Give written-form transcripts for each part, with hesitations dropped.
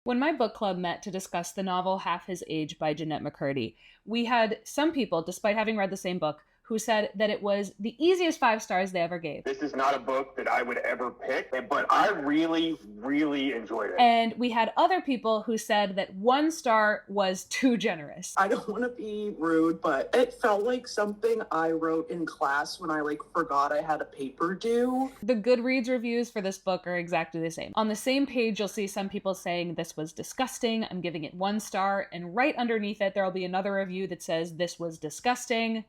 When my book club met to discuss the novel Half His Age by Jennette McCurdy, we had some people, despite having read the same book, who said that it was the easiest 5 stars they ever gave. This is not a book that I would ever pick, but I really, really enjoyed it. And we had other people who said that 1 star was too generous. I don't want to be rude, but it felt like something I wrote in class when I forgot I had a paper due. The Goodreads reviews for this book are exactly the same. On the same page, you'll see some people saying this was disgusting, I'm giving it 1 star, and right underneath it, there'll be another review that says this was disgusting,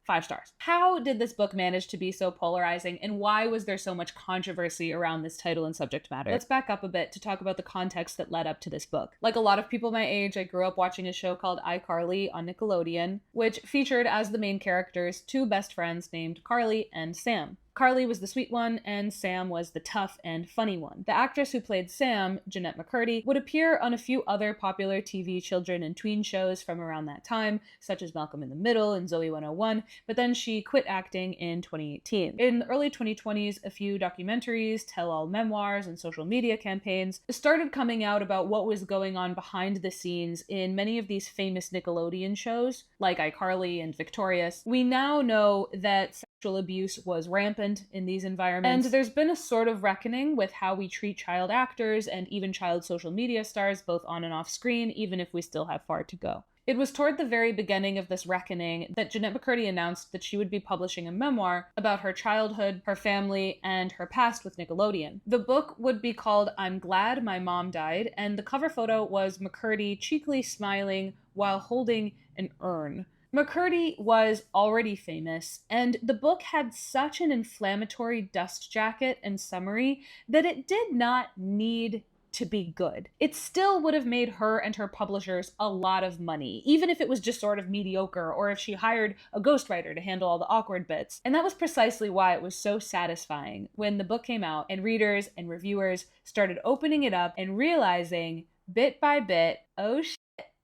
5 stars. How did this book manage to be so polarizing, and why was there so much controversy around this title and subject matter? Let's back up a bit to talk about the context that led up to this book. Like a lot of people my age, I grew up watching a show called iCarly on Nickelodeon, which featured as the main characters 2 best friends named Carly and Sam. Carly was the sweet one, and Sam was the tough and funny one. The actress who played Sam, Jennette McCurdy, would appear on a few other popular TV children and tween shows from around that time, such as Malcolm in the Middle and Zoe 101, but then she quit acting in 2018. In the early 2020s, a few documentaries, tell-all memoirs, and social media campaigns started coming out about what was going on behind the scenes in many of these famous Nickelodeon shows, like iCarly and Victorious. We now know that sexual abuse was rampant in these environments, and there's been a sort of reckoning with how we treat child actors and even child social media stars, both on and off screen, even if we still have far to go. It was toward the very beginning of this reckoning that Jennette McCurdy announced that she would be publishing a memoir about her childhood, her family, and her past with Nickelodeon. The book would be called I'm Glad My Mom Died, and the cover photo was McCurdy cheekily smiling while holding an urn. McCurdy was already famous, and the book had such an inflammatory dust jacket and summary that it did not need to be good. It still would have made her and her publishers a lot of money, even if it was just sort of mediocre, or if she hired a ghostwriter to handle all the awkward bits. And that was precisely why it was so satisfying when the book came out and readers and reviewers started opening it up and realizing, bit by bit, oh shit,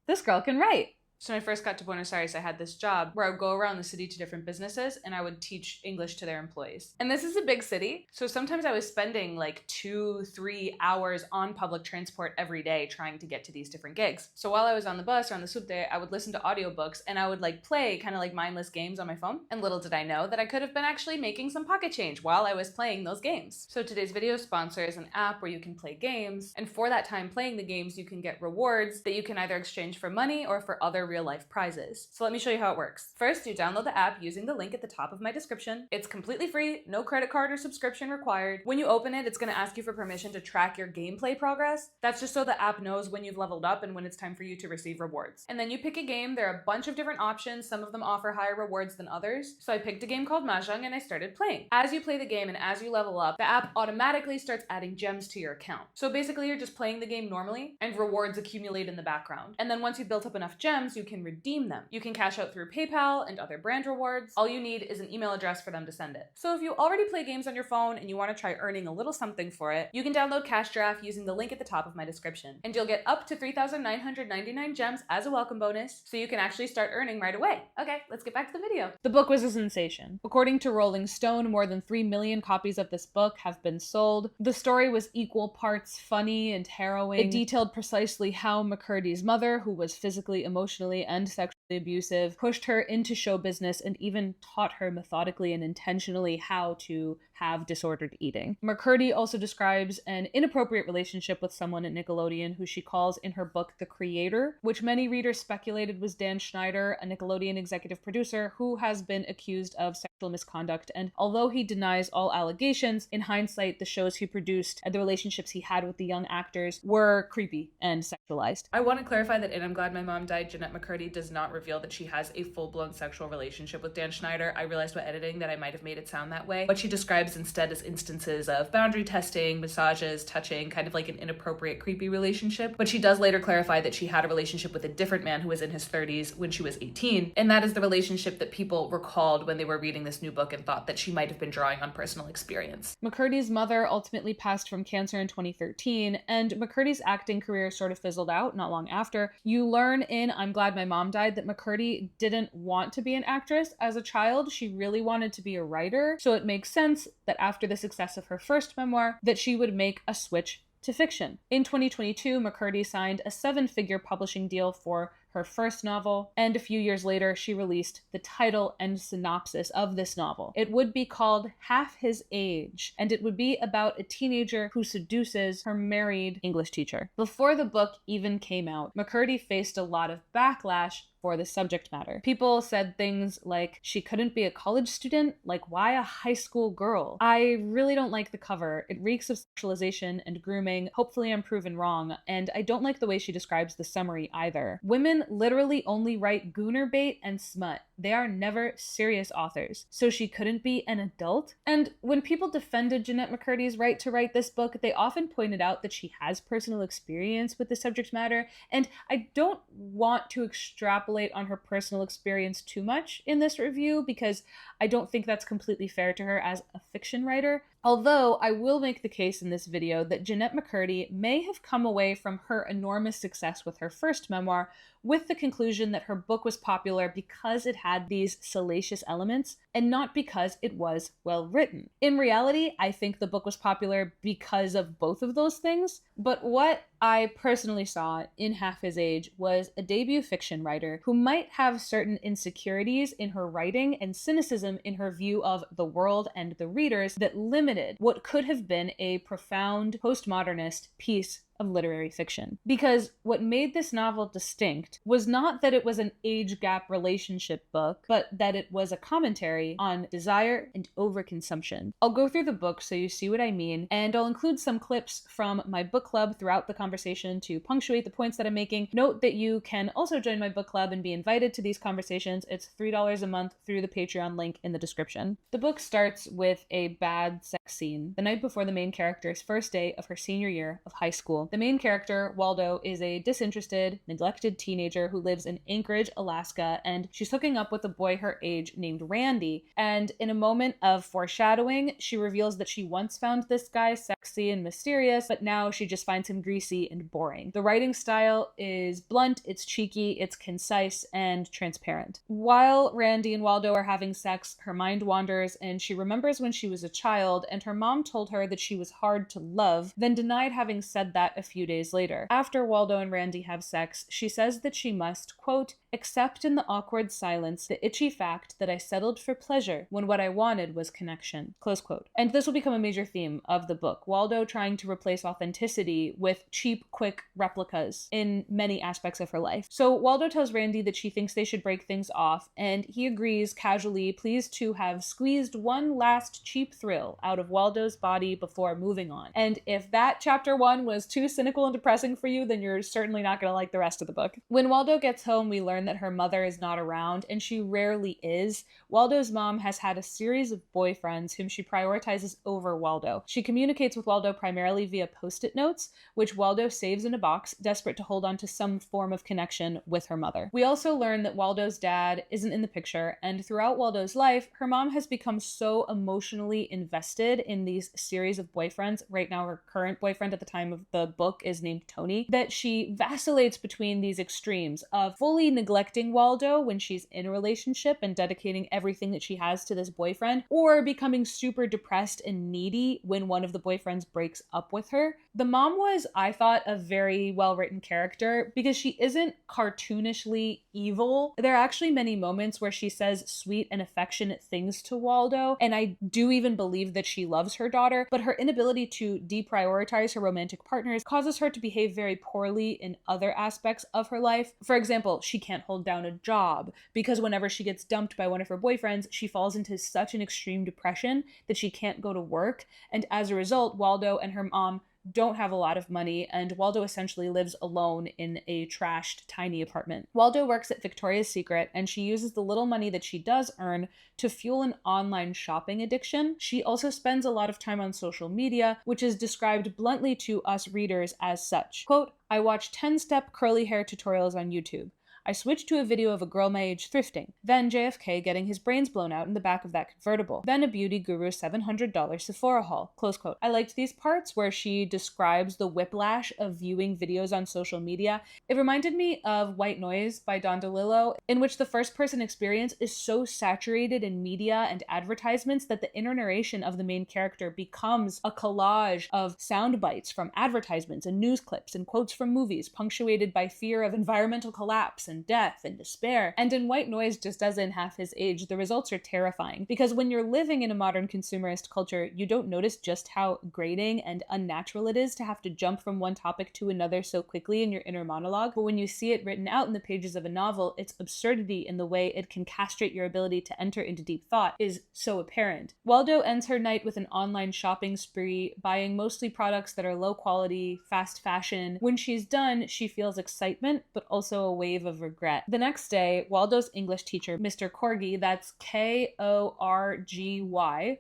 this girl can write. So when I first got to Buenos Aires, I had this job where I would go around the city to different businesses and I would teach English to their employees. And this is a big city, so sometimes I was spending 2-3 hours on public transport every day trying to get to these different gigs. So while I was on the bus or on the subte, I would listen to audiobooks and I would play kind of mindless games on my phone. And little did I know that I could have been actually making some pocket change while I was playing those games. So today's video sponsor is an app where you can play games, and for that time playing the games, you can get rewards that you can either exchange for money or for other real-life prizes. So let me show you how it works. First, you download the app using the link at the top of my description. It's completely free, no credit card or subscription required. When you open it, it's going to ask you for permission to track your gameplay progress. That's just so the app knows when you've leveled up and when it's time for you to receive rewards. And then you pick a game. There are a bunch of different options. Some of them offer higher rewards than others. So I picked a game called Mahjong and I started playing. As you play the game and as you level up, the app automatically starts adding gems to your account. So basically you're just playing the game normally and rewards accumulate in the background. And then once you've built up enough gems, you can redeem them. You can cash out through PayPal and other brand rewards. All you need is an email address for them to send it. So if you already play games on your phone and you want to try earning a little something for it, you can download Cash Giraffe using the link at the top of my description. And you'll get up to 3,999 gems as a welcome bonus, so you can actually start earning right away. Okay, let's get back to the video. The book was a sensation. According to Rolling Stone, more than 3 million copies of this book have been sold. The story was equal parts funny and harrowing. It detailed precisely how McCurdy's mother, who was physically, emotionally, and sexually abusive, pushed her into show business and even taught her methodically and intentionally how to have disordered eating. McCurdy also describes an inappropriate relationship with someone at Nickelodeon who she calls in her book The Creator, which many readers speculated was Dan Schneider, a Nickelodeon executive producer who has been accused of sexual misconduct. And although he denies all allegations, in hindsight, the shows he produced and the relationships he had with the young actors were creepy and sexualized. I want to clarify that in I'm Glad My Mom Died, Jennette McCurdy does not reveal that she has a full-blown sexual relationship with Dan Schneider. I realized while editing that I might have made it sound that way. What she describes instead is instances of boundary testing, massages, touching, kind of like an inappropriate, creepy relationship. But she does later clarify that she had a relationship with a different man who was in his 30s when she was 18. And that is the relationship that people recalled when they were reading this new book and thought that she might have been drawing on personal experience. McCurdy's mother ultimately passed from cancer in 2013, and McCurdy's acting career sort of fizzled out not long after. You learn in I'm Glad My Mom Died that McCurdy didn't want to be an actress as a child. She really wanted to be a writer. So it makes sense that after the success of her first memoir, that she would make a switch to fiction. In 2022, McCurdy signed a 7-figure publishing deal for her first novel, and a few years later, she released the title and synopsis of this novel. It would be called Half His Age, and it would be about a teenager who seduces her married English teacher. Before the book even came out, McCurdy faced a lot of backlash for the subject matter. People said things like, she couldn't be a college student? Like, why a high school girl? I really don't like the cover. It reeks of sexualization and grooming. Hopefully I'm proven wrong. And I don't like the way she describes the summary either. Women literally only write gooner bait and smut. They are never serious authors. So she couldn't be an adult? And when people defended Jennette McCurdy's right to write this book, they often pointed out that she has personal experience with the subject matter. And I don't want to extrapolate on her personal experience too much in this review because I don't think that's completely fair to her as a fiction writer. Although I will make the case in this video that Jennette McCurdy may have come away from her enormous success with her first memoir with the conclusion that her book was popular because it had these salacious elements and not because it was well written. In reality, I think the book was popular because of both of those things, but what I personally saw in Half His Age was a debut fiction writer who might have certain insecurities in her writing and cynicism in her view of the world and the readers that limited what could have been a profound postmodernist piece of literary fiction. Because what made this novel distinct was not that it was an age gap relationship book, but that it was a commentary on desire and overconsumption. I'll go through the book so you see what I mean, and I'll include some clips from my book club throughout the conversation to punctuate the points that I'm making. Note that you can also join my book club and be invited to these conversations. It's $3 a month through the Patreon link in the description. The book starts with a bad sex scene the night before the main character's first day of her senior year of high school. The main character, Waldo, is a disinterested, neglected teenager who lives in Anchorage, Alaska, and she's hooking up with a boy her age named Randy. And in a moment of foreshadowing, she reveals that she once found this guy sexy and mysterious, but now she just finds him greasy and boring. The writing style is blunt, it's cheeky, it's concise, and transparent. While Randy and Waldo are having sex, her mind wanders and she remembers when she was a child and her mom told her that she was hard to love, then denied having said that a few days later. After Waldo and Randy have sex, she says that she must, quote, accept in the awkward silence the itchy fact that I settled for pleasure when what I wanted was connection, close quote. And this will become a major theme of the book. Waldo trying to replace authenticity with cheap, quick replicas in many aspects of her life. So Waldo tells Randy that she thinks they should break things off, and he agrees casually, pleased to have squeezed one last cheap thrill out of Waldo's body before moving on. And if that chapter 1 was too cynical and depressing for you, then you're certainly not going to like the rest of the book. When Waldo gets home, we learn that her mother is not around, and she rarely is. Waldo's mom has had a series of boyfriends whom she prioritizes over Waldo. She communicates with Waldo primarily via post-it notes, which Waldo saves in a box, desperate to hold on to some form of connection with her mother. We also learn that Waldo's dad isn't in the picture, and throughout Waldo's life, her mom has become so emotionally invested in these series of boyfriends. Right now, her current boyfriend at the time of the book is named Tony, that she vacillates between these extremes of fully neglecting Waldo when she's in a relationship and dedicating everything that she has to this boyfriend, or becoming super depressed and needy when one of the boyfriends breaks up with her. The mom was, I thought, a very well-written character because she isn't cartoonishly evil. There are actually many moments where she says sweet and affectionate things to Waldo, and I do even believe that she loves her daughter, but her inability to deprioritize her romantic partners causes her to behave very poorly in other aspects of her life. For example, she can't hold down a job because whenever she gets dumped by one of her boyfriends, she falls into such an extreme depression that she can't go to work, and as a result, Waldo and her mom don't have a lot of money, and Waldo essentially lives alone in a trashed, tiny apartment. Waldo works at Victoria's Secret, and she uses the little money that she does earn to fuel an online shopping addiction. She also spends a lot of time on social media, which is described bluntly to us readers as such. Quote, I watch 10-step curly hair tutorials on YouTube. I switched to a video of a girl my age thrifting. Then JFK getting his brains blown out in the back of that convertible. Then a beauty guru $700 Sephora haul. Close quote. I liked these parts where she describes the whiplash of viewing videos on social media. It reminded me of White Noise by Don DeLillo, in which the first-person experience is so saturated in media and advertisements that the inner narration of the main character becomes a collage of sound bites from advertisements and news clips and quotes from movies, punctuated by fear of environmental collapse and death and despair. And in White Noise, just as in Half His Age, the results are terrifying, because when you're living in a modern consumerist culture, you don't notice just how grating and unnatural it is to have to jump from one topic to another so quickly in your inner monologue. But when you see it written out in the pages of a novel, its absurdity in the way it can castrate your ability to enter into deep thought is so apparent. Waldo ends her night with an online shopping spree, buying mostly products that are low quality, fast fashion. When she's done, she feels excitement, but also a wave of regret. The next day, Waldo's English teacher, Mr. Corgi, that's Korgy,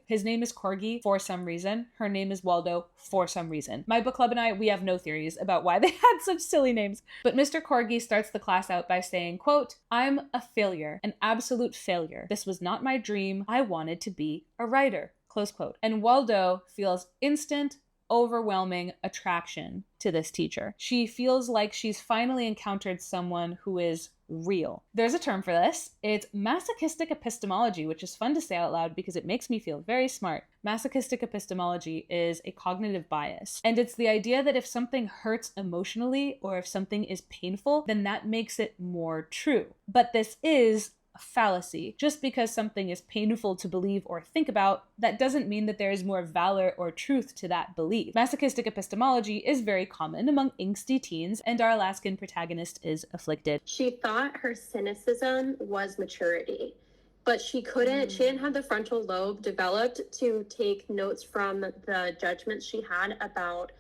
his name is Corgi for some reason, her name is Waldo for some reason. My book club and I, we have no theories about why they had such silly names. But Mr. Corgi starts the class out by saying, quote, "I'm a failure, an absolute failure. This was not my dream. I wanted to be a writer." Close quote. And Waldo feels instant, overwhelming attraction to this teacher. She feels like she's finally encountered someone who is real. There's a term for this. It's masochistic epistemology, which is fun to say out loud because it makes me feel very smart. Masochistic epistemology is a cognitive bias, and it's the idea that if something hurts emotionally or if something is painful, then that makes it more true. But this is a fallacy. Just because something is painful to believe or think about, that doesn't mean that there is more valor or truth to that belief. Masochistic epistemology is very common among angsty teens, and our Alaskan protagonist is afflicted. She thought her cynicism was maturity, but she didn't have the frontal lobe developed to take notes from the judgments she had about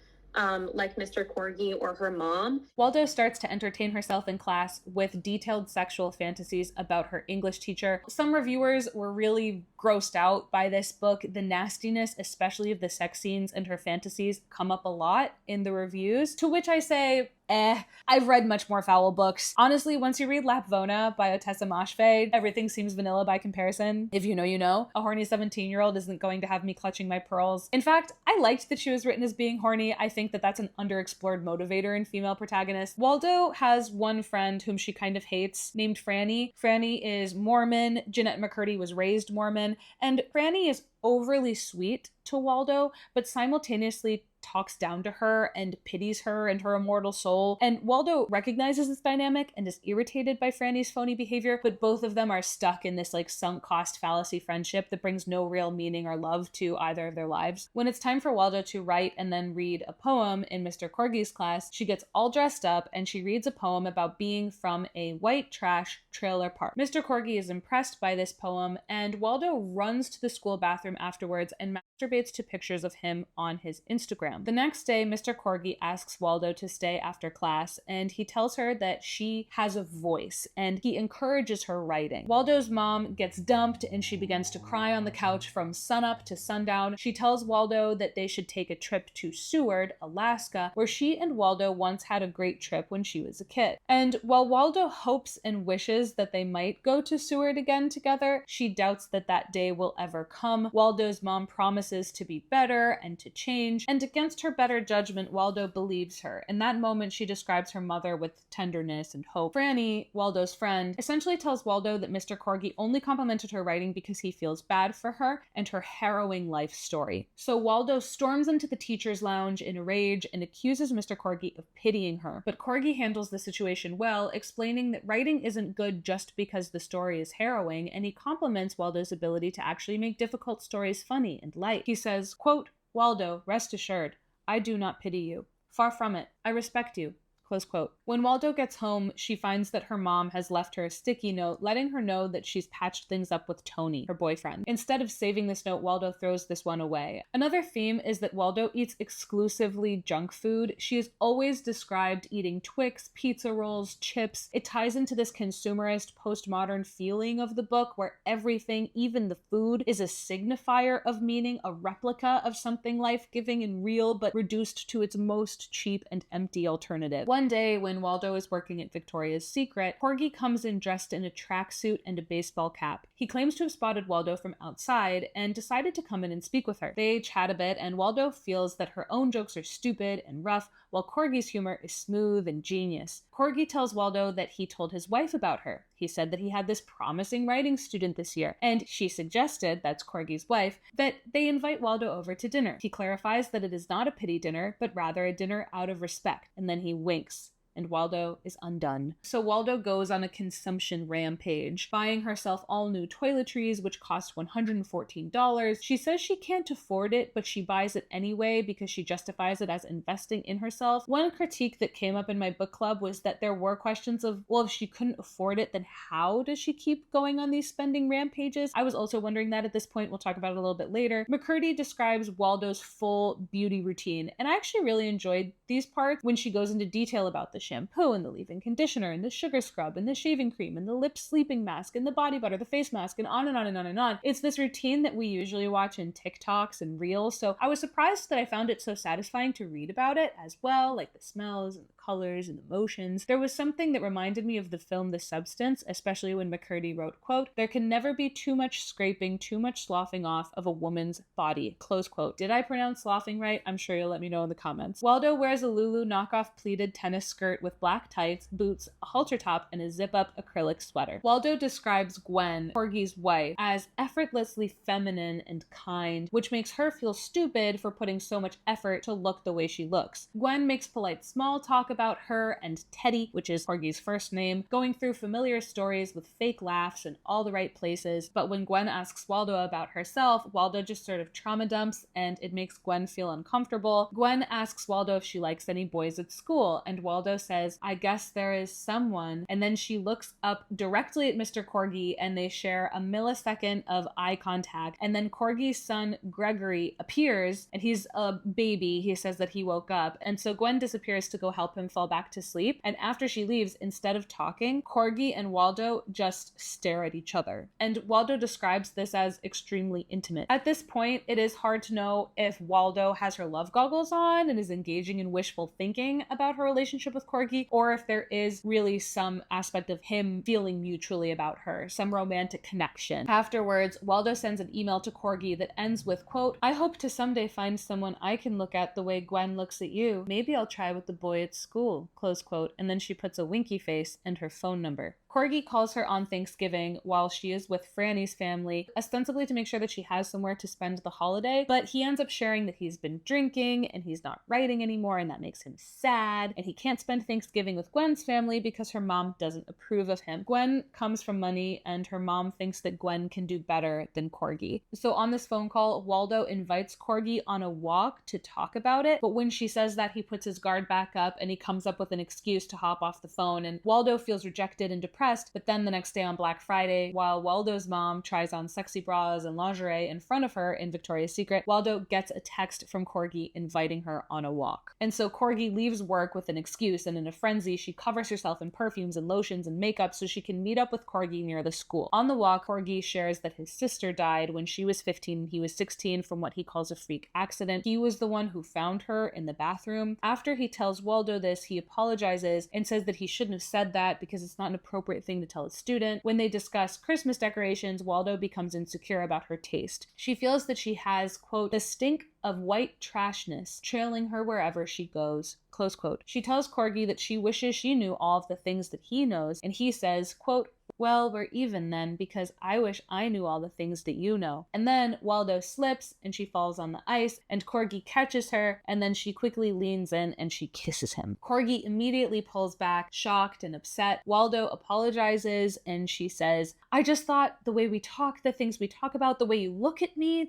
like Mr. Corgi or her mom. Waldo starts to entertain herself in class with detailed sexual fantasies about her English teacher. Some reviewers were really grossed out by this book. The nastiness, especially of the sex scenes and her fantasies, come up a lot in the reviews, to which I say, I've read much more foul books. Honestly, once you read Lapvona by Otessa Moshfegh, everything seems vanilla by comparison. If you know, you know. A horny 17-year-old isn't going to have me clutching my pearls. In fact, I liked that she was written as being horny. I think that that's an underexplored motivator in female protagonists. Waldo has one friend whom she kind of hates, named Franny. Franny is Mormon. Jennette McCurdy was raised Mormon. And Franny is overly sweet to Waldo, but simultaneously talks down to her and pities her and her immortal soul. And Waldo recognizes this dynamic and is irritated by Franny's phony behavior, but both of them are stuck in this like sunk cost fallacy friendship that brings no real meaning or love to either of their lives. When it's time for Waldo to write and then read a poem in Mr. Corgi's class, she gets all dressed up and she reads a poem about being from a white trash trailer park. Mr. Corgi is impressed by this poem, and Waldo runs to the school bathroom afterwards and masturbates to pictures of him on his Instagram. The next day, Mr. Corgi asks Waldo to stay after class, and he tells her that she has a voice, and he encourages her writing. Waldo's mom gets dumped, and she begins to cry on the couch from sunup to sundown. She tells Waldo that they should take a trip to Seward, Alaska, where she and Waldo once had a great trip when she was a kid. And while Waldo hopes and wishes that they might go to Seward again together, she doubts that that day will ever come. Waldo's mom promises to be better and to change, and against her better judgment, Waldo believes her. In that moment, she describes her mother with tenderness and hope. Franny, Waldo's friend, essentially tells Waldo that Mr. Corgi only complimented her writing because he feels bad for her and her harrowing life story. So Waldo storms into the teacher's lounge in a rage and accuses Mr. Corgi of pitying her. But Corgi handles the situation well, explaining that writing isn't good just because the story is harrowing, and he compliments Waldo's ability to actually make difficult stories funny and light. He says, quote, "Waldo, rest assured, I do not pity you. Far from it. I respect you." Close quote. When Waldo gets home, she finds that her mom has left her a sticky note letting her know that she's patched things up with Tony, her boyfriend. Instead of saving this note, Waldo throws this one away. Another theme is that Waldo eats exclusively junk food. She is always described eating Twix, pizza rolls, chips. It ties into this consumerist, postmodern feeling of the book where everything, even the food, is a signifier of meaning, a replica of something life-giving and real, but reduced to its most cheap and empty alternative. One day, when Waldo is working at Victoria's Secret, Corgi comes in dressed in a tracksuit and a baseball cap. He claims to have spotted Waldo from outside and decided to come in and speak with her. They chat a bit, and Waldo feels that her own jokes are stupid and rough, while Corgi's humor is smooth and genius. Corgi tells Waldo that he told his wife about her. He said that he had this promising writing student this year, and she suggested, that's Corgi's wife, that they invite Waldo over to dinner. He clarifies that it is not a pity dinner, but rather a dinner out of respect, and then he winks. And Waldo is undone. So Waldo goes on a consumption rampage, buying herself all new toiletries, which cost $114. She says she can't afford it, but she buys it anyway because she justifies it as investing in herself. One critique that came up in my book club was that there were questions of, well, if she couldn't afford it, then how does she keep going on these spending rampages? I was also wondering that at this point. We'll talk about it a little bit later. McCurdy describes Waldo's full beauty routine, and I actually really enjoyed these parts when she goes into detail about the shampoo and the leave-in conditioner and the sugar scrub and the shaving cream and the lip sleeping mask and the body butter, the face mask, and on and on and on and on. It's this routine that we usually watch in TikToks and Reels, so I was surprised that I found it so satisfying to read about it as well, like the smells and the colors and emotions. There was something that reminded me of the film The Substance, especially when McCurdy wrote, quote, "There can never be too much scraping, too much sloughing off of a woman's body," close quote. Did I pronounce sloughing right? I'm sure you'll let me know in the comments. Waldo wears a Lulu knockoff pleated tennis skirt with black tights, boots, a halter top, and a zip-up acrylic sweater. Waldo describes Gwen, Corgi's wife, as effortlessly feminine and kind, which makes her feel stupid for putting so much effort to look the way she looks. Gwen makes polite small talk about her and Teddy, which is Corgi's first name, going through familiar stories with fake laughs in all the right places, but when Gwen asks Waldo about herself, Waldo just sort of trauma dumps, and it makes Gwen feel uncomfortable. Gwen asks Waldo if she likes any boys at school, and Waldo says, "I guess there is someone," and then she looks up directly at Mr. Corgi, and they share a millisecond of eye contact, and then Corgi's son Gregory appears, and he's a baby. He says that he woke up, and so Gwen disappears to go help him fall back to sleep, and after she leaves, instead of talking, Corgi and Waldo just stare at each other, and Waldo describes this as extremely intimate. At this point, it is hard to know if Waldo has her love goggles on and is engaging in wishful thinking about her relationship with Corgi, or if there is really some aspect of him feeling mutually about her, some romantic connection. Afterwards, Waldo sends an email to Corgi that ends with, quote, "I hope to someday find someone I can look at the way Gwen looks at you. Maybe I'll try with the boy at school," close quote, and then she puts a winky face and her phone number. Corgi calls her on Thanksgiving while she is with Franny's family, ostensibly to make sure that she has somewhere to spend the holiday, but he ends up sharing that he's been drinking and he's not writing anymore, and that makes him sad, and he can't spend Thanksgiving with Gwen's family because her mom doesn't approve of him. Gwen comes from money, and her mom thinks that Gwen can do better than Corgi. So on this phone call, Waldo invites Corgi on a walk to talk about it, but when she says that, he puts his guard back up and he comes up with an excuse to hop off the phone, and Waldo feels rejected and depressed. But then the next day on Black Friday, while Waldo's mom tries on sexy bras and lingerie in front of her in Victoria's Secret, Waldo gets a text from Corgi inviting her on a walk. And so Corgi leaves work with an excuse, and in a frenzy, she covers herself in perfumes and lotions and makeup so she can meet up with Corgi near the school. On the walk, Corgi shares that his sister died when she was 15 and he was 16 from what he calls a freak accident. He was the one who found her in the bathroom. After he tells Waldo this, he apologizes and says that he shouldn't have said that because it's not an appropriate thing to tell a student. When they discuss Christmas decorations, Waldo becomes insecure about her taste. She feels that she has, quote, "the stink of white trashness trailing her wherever she goes," close quote. She tells Corgi that she wishes she knew all of the things that he knows, and he says, quote, "Well, we're even then, because I wish I knew all the things that you know." And then Waldo slips and she falls on the ice, and Corgi catches her, and then she quickly leans in and she kisses him. Corgi immediately pulls back, shocked and upset. Waldo apologizes and she says, "I just thought the way we talk, the things we talk about, the way you look at me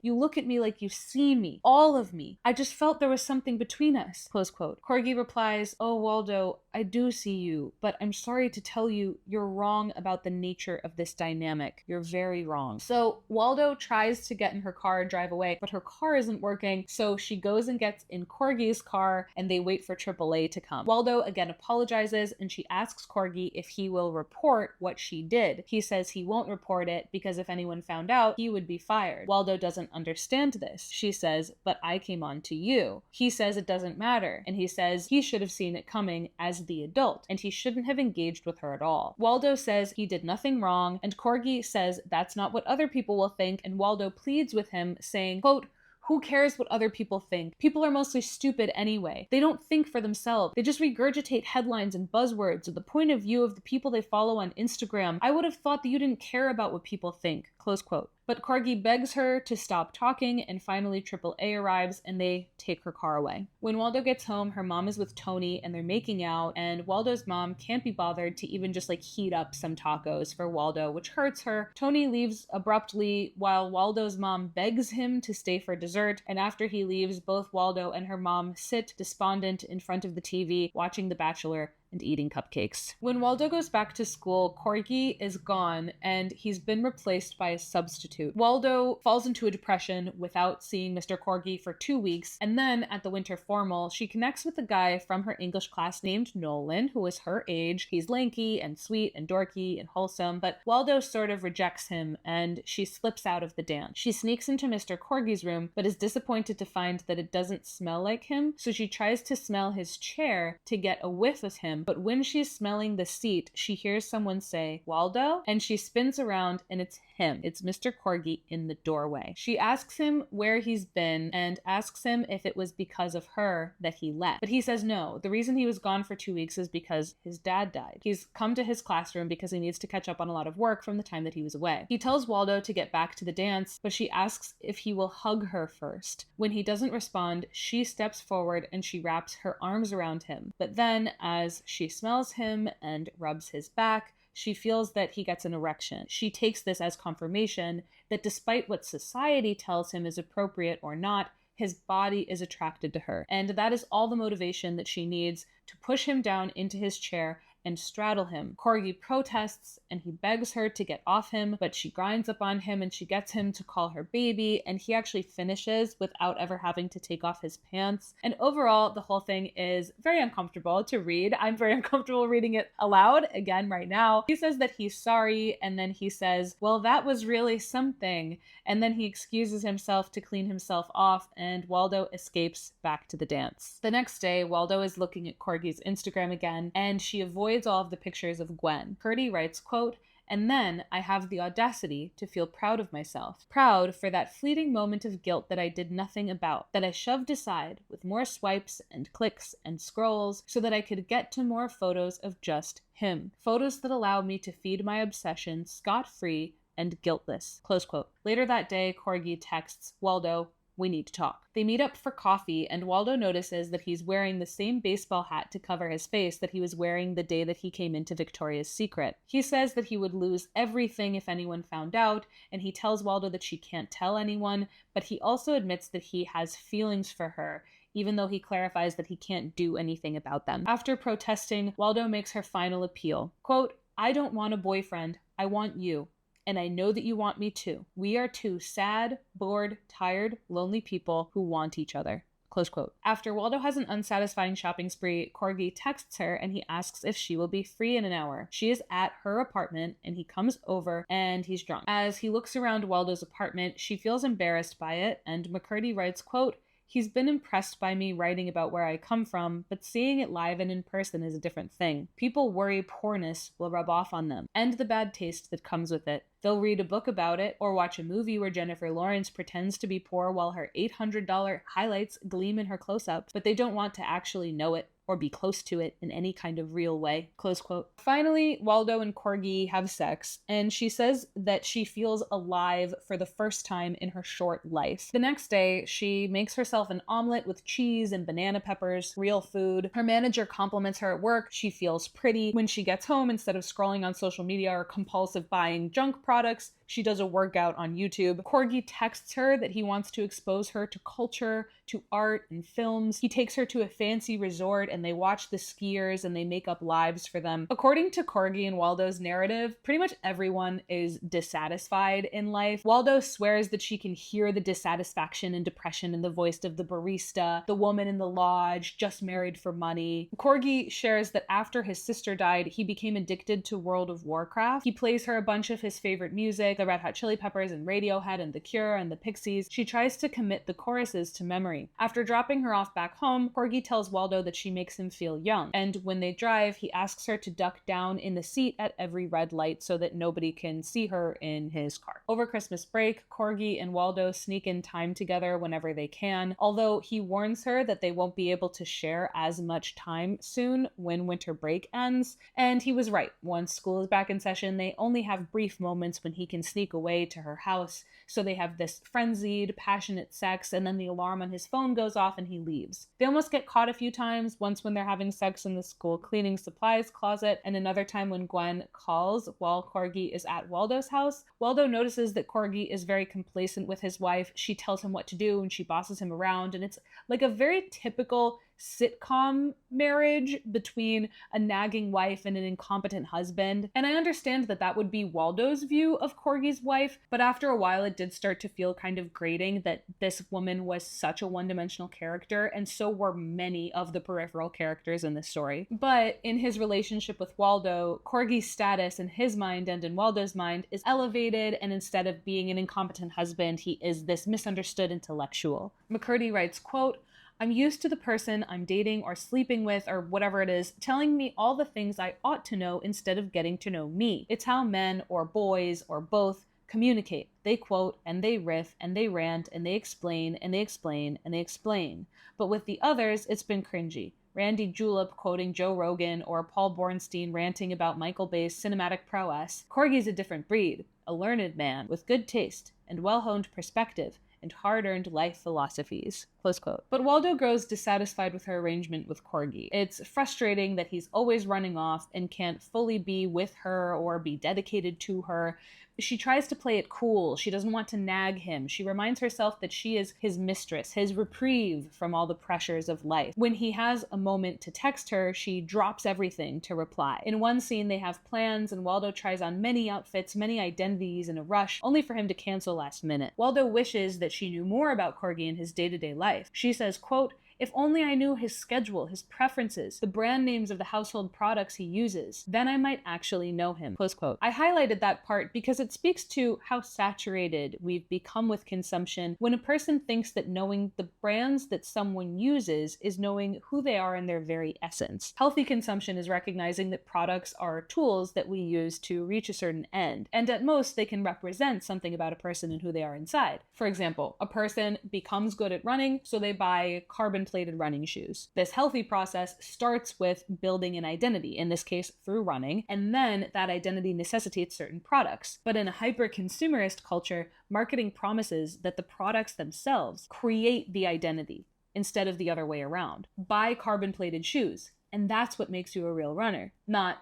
like you've seen me, all of me. I just felt there was something between us," close quote. Corgi replies, "Oh, Waldo, I do see you, but I'm sorry to tell you you're wrong about the nature of this dynamic. You're very wrong. So Waldo tries to get in her car and drive away, but her car isn't working, so she goes and gets in Corgi's car, and they wait for AAA to come. Waldo again apologizes, and she asks Corgi if he will report what she did. He says he won't report it because if anyone found out, he would be fired. Waldo doesn't understand this. She says, but I came on to you. He says it doesn't matter, and he says he should have seen it coming as the adult, and he shouldn't have engaged with her at all. Waldo says he did nothing wrong, and Corgi says that's not what other people will think, and Waldo pleads with him, saying, quote, who cares what other people think? People are mostly stupid anyway. They don't think for themselves. They just regurgitate headlines and buzzwords or the point of view of the people they follow on Instagram. I would have thought that you didn't care about what people think. Close quote. But Corgi begs her to stop talking, and finally AAA arrives and they take her car away. When Waldo gets home, her mom is with Tony and they're making out, and Waldo's mom can't be bothered to even just heat up some tacos for Waldo, which hurts her. Tony leaves abruptly while Waldo's mom begs him to stay for dessert, and after he leaves, both Waldo and her mom sit despondent in front of the TV watching The Bachelor and eating cupcakes. When Waldo goes back to school, Corgi is gone and he's been replaced by a substitute. Waldo falls into a depression without seeing Mr. Corgi for 2 weeks, and then at the winter formal, she connects with a guy from her English class named Nolan, who is her age. He's lanky and sweet and dorky and wholesome, but Waldo sort of rejects him and she slips out of the dance. She sneaks into Mr. Corgi's room, but is disappointed to find that it doesn't smell like him, so she tries to smell his chair to get a whiff of him. But when she's smelling the seat, she hears someone say, Waldo? And she spins around and it's him. It's Mr. Corgi in the doorway. She asks him where he's been and asks him if it was because of her that he left. But he says no. The reason he was gone for 2 weeks is because his dad died. He's come to his classroom because he needs to catch up on a lot of work from the time that he was away. He tells Waldo to get back to the dance, but she asks if he will hug her first. When he doesn't respond, she steps forward and she wraps her arms around him. But then, as she smells him and rubs his back, she feels that he gets an erection. She takes this as confirmation that despite what society tells him is appropriate or not, his body is attracted to her. And that is all the motivation that she needs to push him down into his chair and straddle him. Corgi protests and he begs her to get off him, but she grinds up on him and she gets him to call her baby, and he actually finishes without ever having to take off his pants. And overall, the whole thing is very uncomfortable to read. I'm very uncomfortable reading it aloud again right now. He says that he's sorry, and then he says, well, that was really something. And then he excuses himself to clean himself off, and Waldo escapes back to the dance. The next day, Waldo is looking at Corgi's Instagram again, and she avoids all of the pictures of Gwen. McCurdy writes, quote, and then I have the audacity to feel proud of myself. Proud for that fleeting moment of guilt that I did nothing about, that I shoved aside with more swipes and clicks and scrolls so that I could get to more photos of just him. Photos that allow me to feed my obsession scot-free and guiltless. Close quote. Later that day, Corgi texts Waldo, we need to talk. They meet up for coffee, and Waldo notices that he's wearing the same baseball hat to cover his face that he was wearing the day that he came into Victoria's Secret. He says that he would lose everything if anyone found out, and he tells Waldo that she can't tell anyone, but he also admits that he has feelings for her, even though he clarifies that he can't do anything about them. After protesting, Waldo makes her final appeal. Quote, I don't want a boyfriend. I want you. And I know that you want me too. We are two sad, bored, tired, lonely people who want each other. Close quote. After Waldo has an unsatisfying shopping spree, Corgi texts her and he asks if she will be free in an hour. She is at her apartment and he comes over and he's drunk. As he looks around Waldo's apartment, she feels embarrassed by it, and McCurdy writes, quote, he's been impressed by me writing about where I come from, but seeing it live and in person is a different thing. People worry poorness will rub off on them, and the bad taste that comes with it. They'll read a book about it, or watch a movie where Jennifer Lawrence pretends to be poor while her $800 highlights gleam in her close-up, but they don't want to actually know it or be close to it in any kind of real way. Close quote. Finally, Waldo and Corgi have sex, and she says that she feels alive for the first time in her short life. The next day, she makes herself an omelet with cheese and banana peppers, real food. Her manager compliments her at work. She feels pretty. When she gets home, instead of scrolling on social media or compulsive buying junk products. She does a workout on YouTube. Corgi texts her that he wants to expose her to culture, to art and films. He takes her to a fancy resort and they watch the skiers and they make up lives for them. According to Corgi and Waldo's narrative, pretty much everyone is dissatisfied in life. Waldo swears that she can hear the dissatisfaction and depression in the voice of the barista, the woman in the lodge, just married for money. Corgi shares that after his sister died, he became addicted to World of Warcraft. He plays her a bunch of his favorite music, the Red Hot Chili Peppers and Radiohead and The Cure and the Pixies. She tries to commit the choruses to memory. After dropping her off back home, Corgi tells Waldo that she makes him feel young. And when they drive, he asks her to duck down in the seat at every red light so that nobody can see her in his car. Over Christmas break, Corgi and Waldo sneak in time together whenever they can, although he warns her that they won't be able to share as much time soon when winter break ends. And he was right. Once school is back in session, they only have brief moments when he can sneak away to her house. So they have this frenzied, passionate sex, and then the alarm on his phone goes off and he leaves. They almost get caught a few times, once when they're having sex in the school cleaning supplies closet, and another time when Gwen calls while Corgi is at Waldo's house. Waldo notices that Corgi is very complacent with his wife. She tells him what to do and she bosses him around, and it's like a very typical sitcom marriage between a nagging wife and an incompetent husband. And I understand that that would be Waldo's view of Corgi's wife, but after a while it did start to feel kind of grating that this woman was such a one-dimensional character, and so were many of the peripheral characters in this story. But in his relationship with Waldo, Corgi's status in his mind and in Waldo's mind is elevated, and instead of being an incompetent husband, he is this misunderstood intellectual. McCurdy writes, quote, "I'm used to the person I'm dating or sleeping with or whatever it is telling me all the things I ought to know instead of getting to know me. It's how men or boys or both communicate. They quote and they riff and they rant and they explain and they explain and they explain. But with the others, it's been cringy. Randy Julep quoting Joe Rogan or Paul Bornstein ranting about Michael Bay's cinematic prowess. Corgi's a different breed, a learned man with good taste and well-honed perspective and hard-earned life philosophies." Close quote. But Waldo grows dissatisfied with her arrangement with Corgi. It's frustrating that he's always running off and can't fully be with her or be dedicated to her. She tries to play it cool. She doesn't want to nag him. She reminds herself that she is his mistress, his reprieve from all the pressures of life. When he has a moment to text her, she drops everything to reply. In one scene, they have plans, and Waldo tries on many outfits, many identities in a rush, only for him to cancel last minute. Waldo wishes that she knew more about Corgi and his day-to-day life. She says, quote, "If only I knew his schedule, his preferences, the brand names of the household products he uses, then I might actually know him." Close quote. I highlighted that part because it speaks to how saturated we've become with consumption when a person thinks that knowing the brands that someone uses is knowing who they are in their very essence. Healthy consumption is recognizing that products are tools that we use to reach a certain end, and at most they can represent something about a person and who they are inside. For example, a person becomes good at running, so they buy carbon-plated running shoes. This healthy process starts with building an identity, in this case through running, and then that identity necessitates certain products. But in a hyper-consumerist culture, marketing promises that the products themselves create the identity instead of the other way around. Buy carbon-plated shoes, and that's what makes you a real runner, not,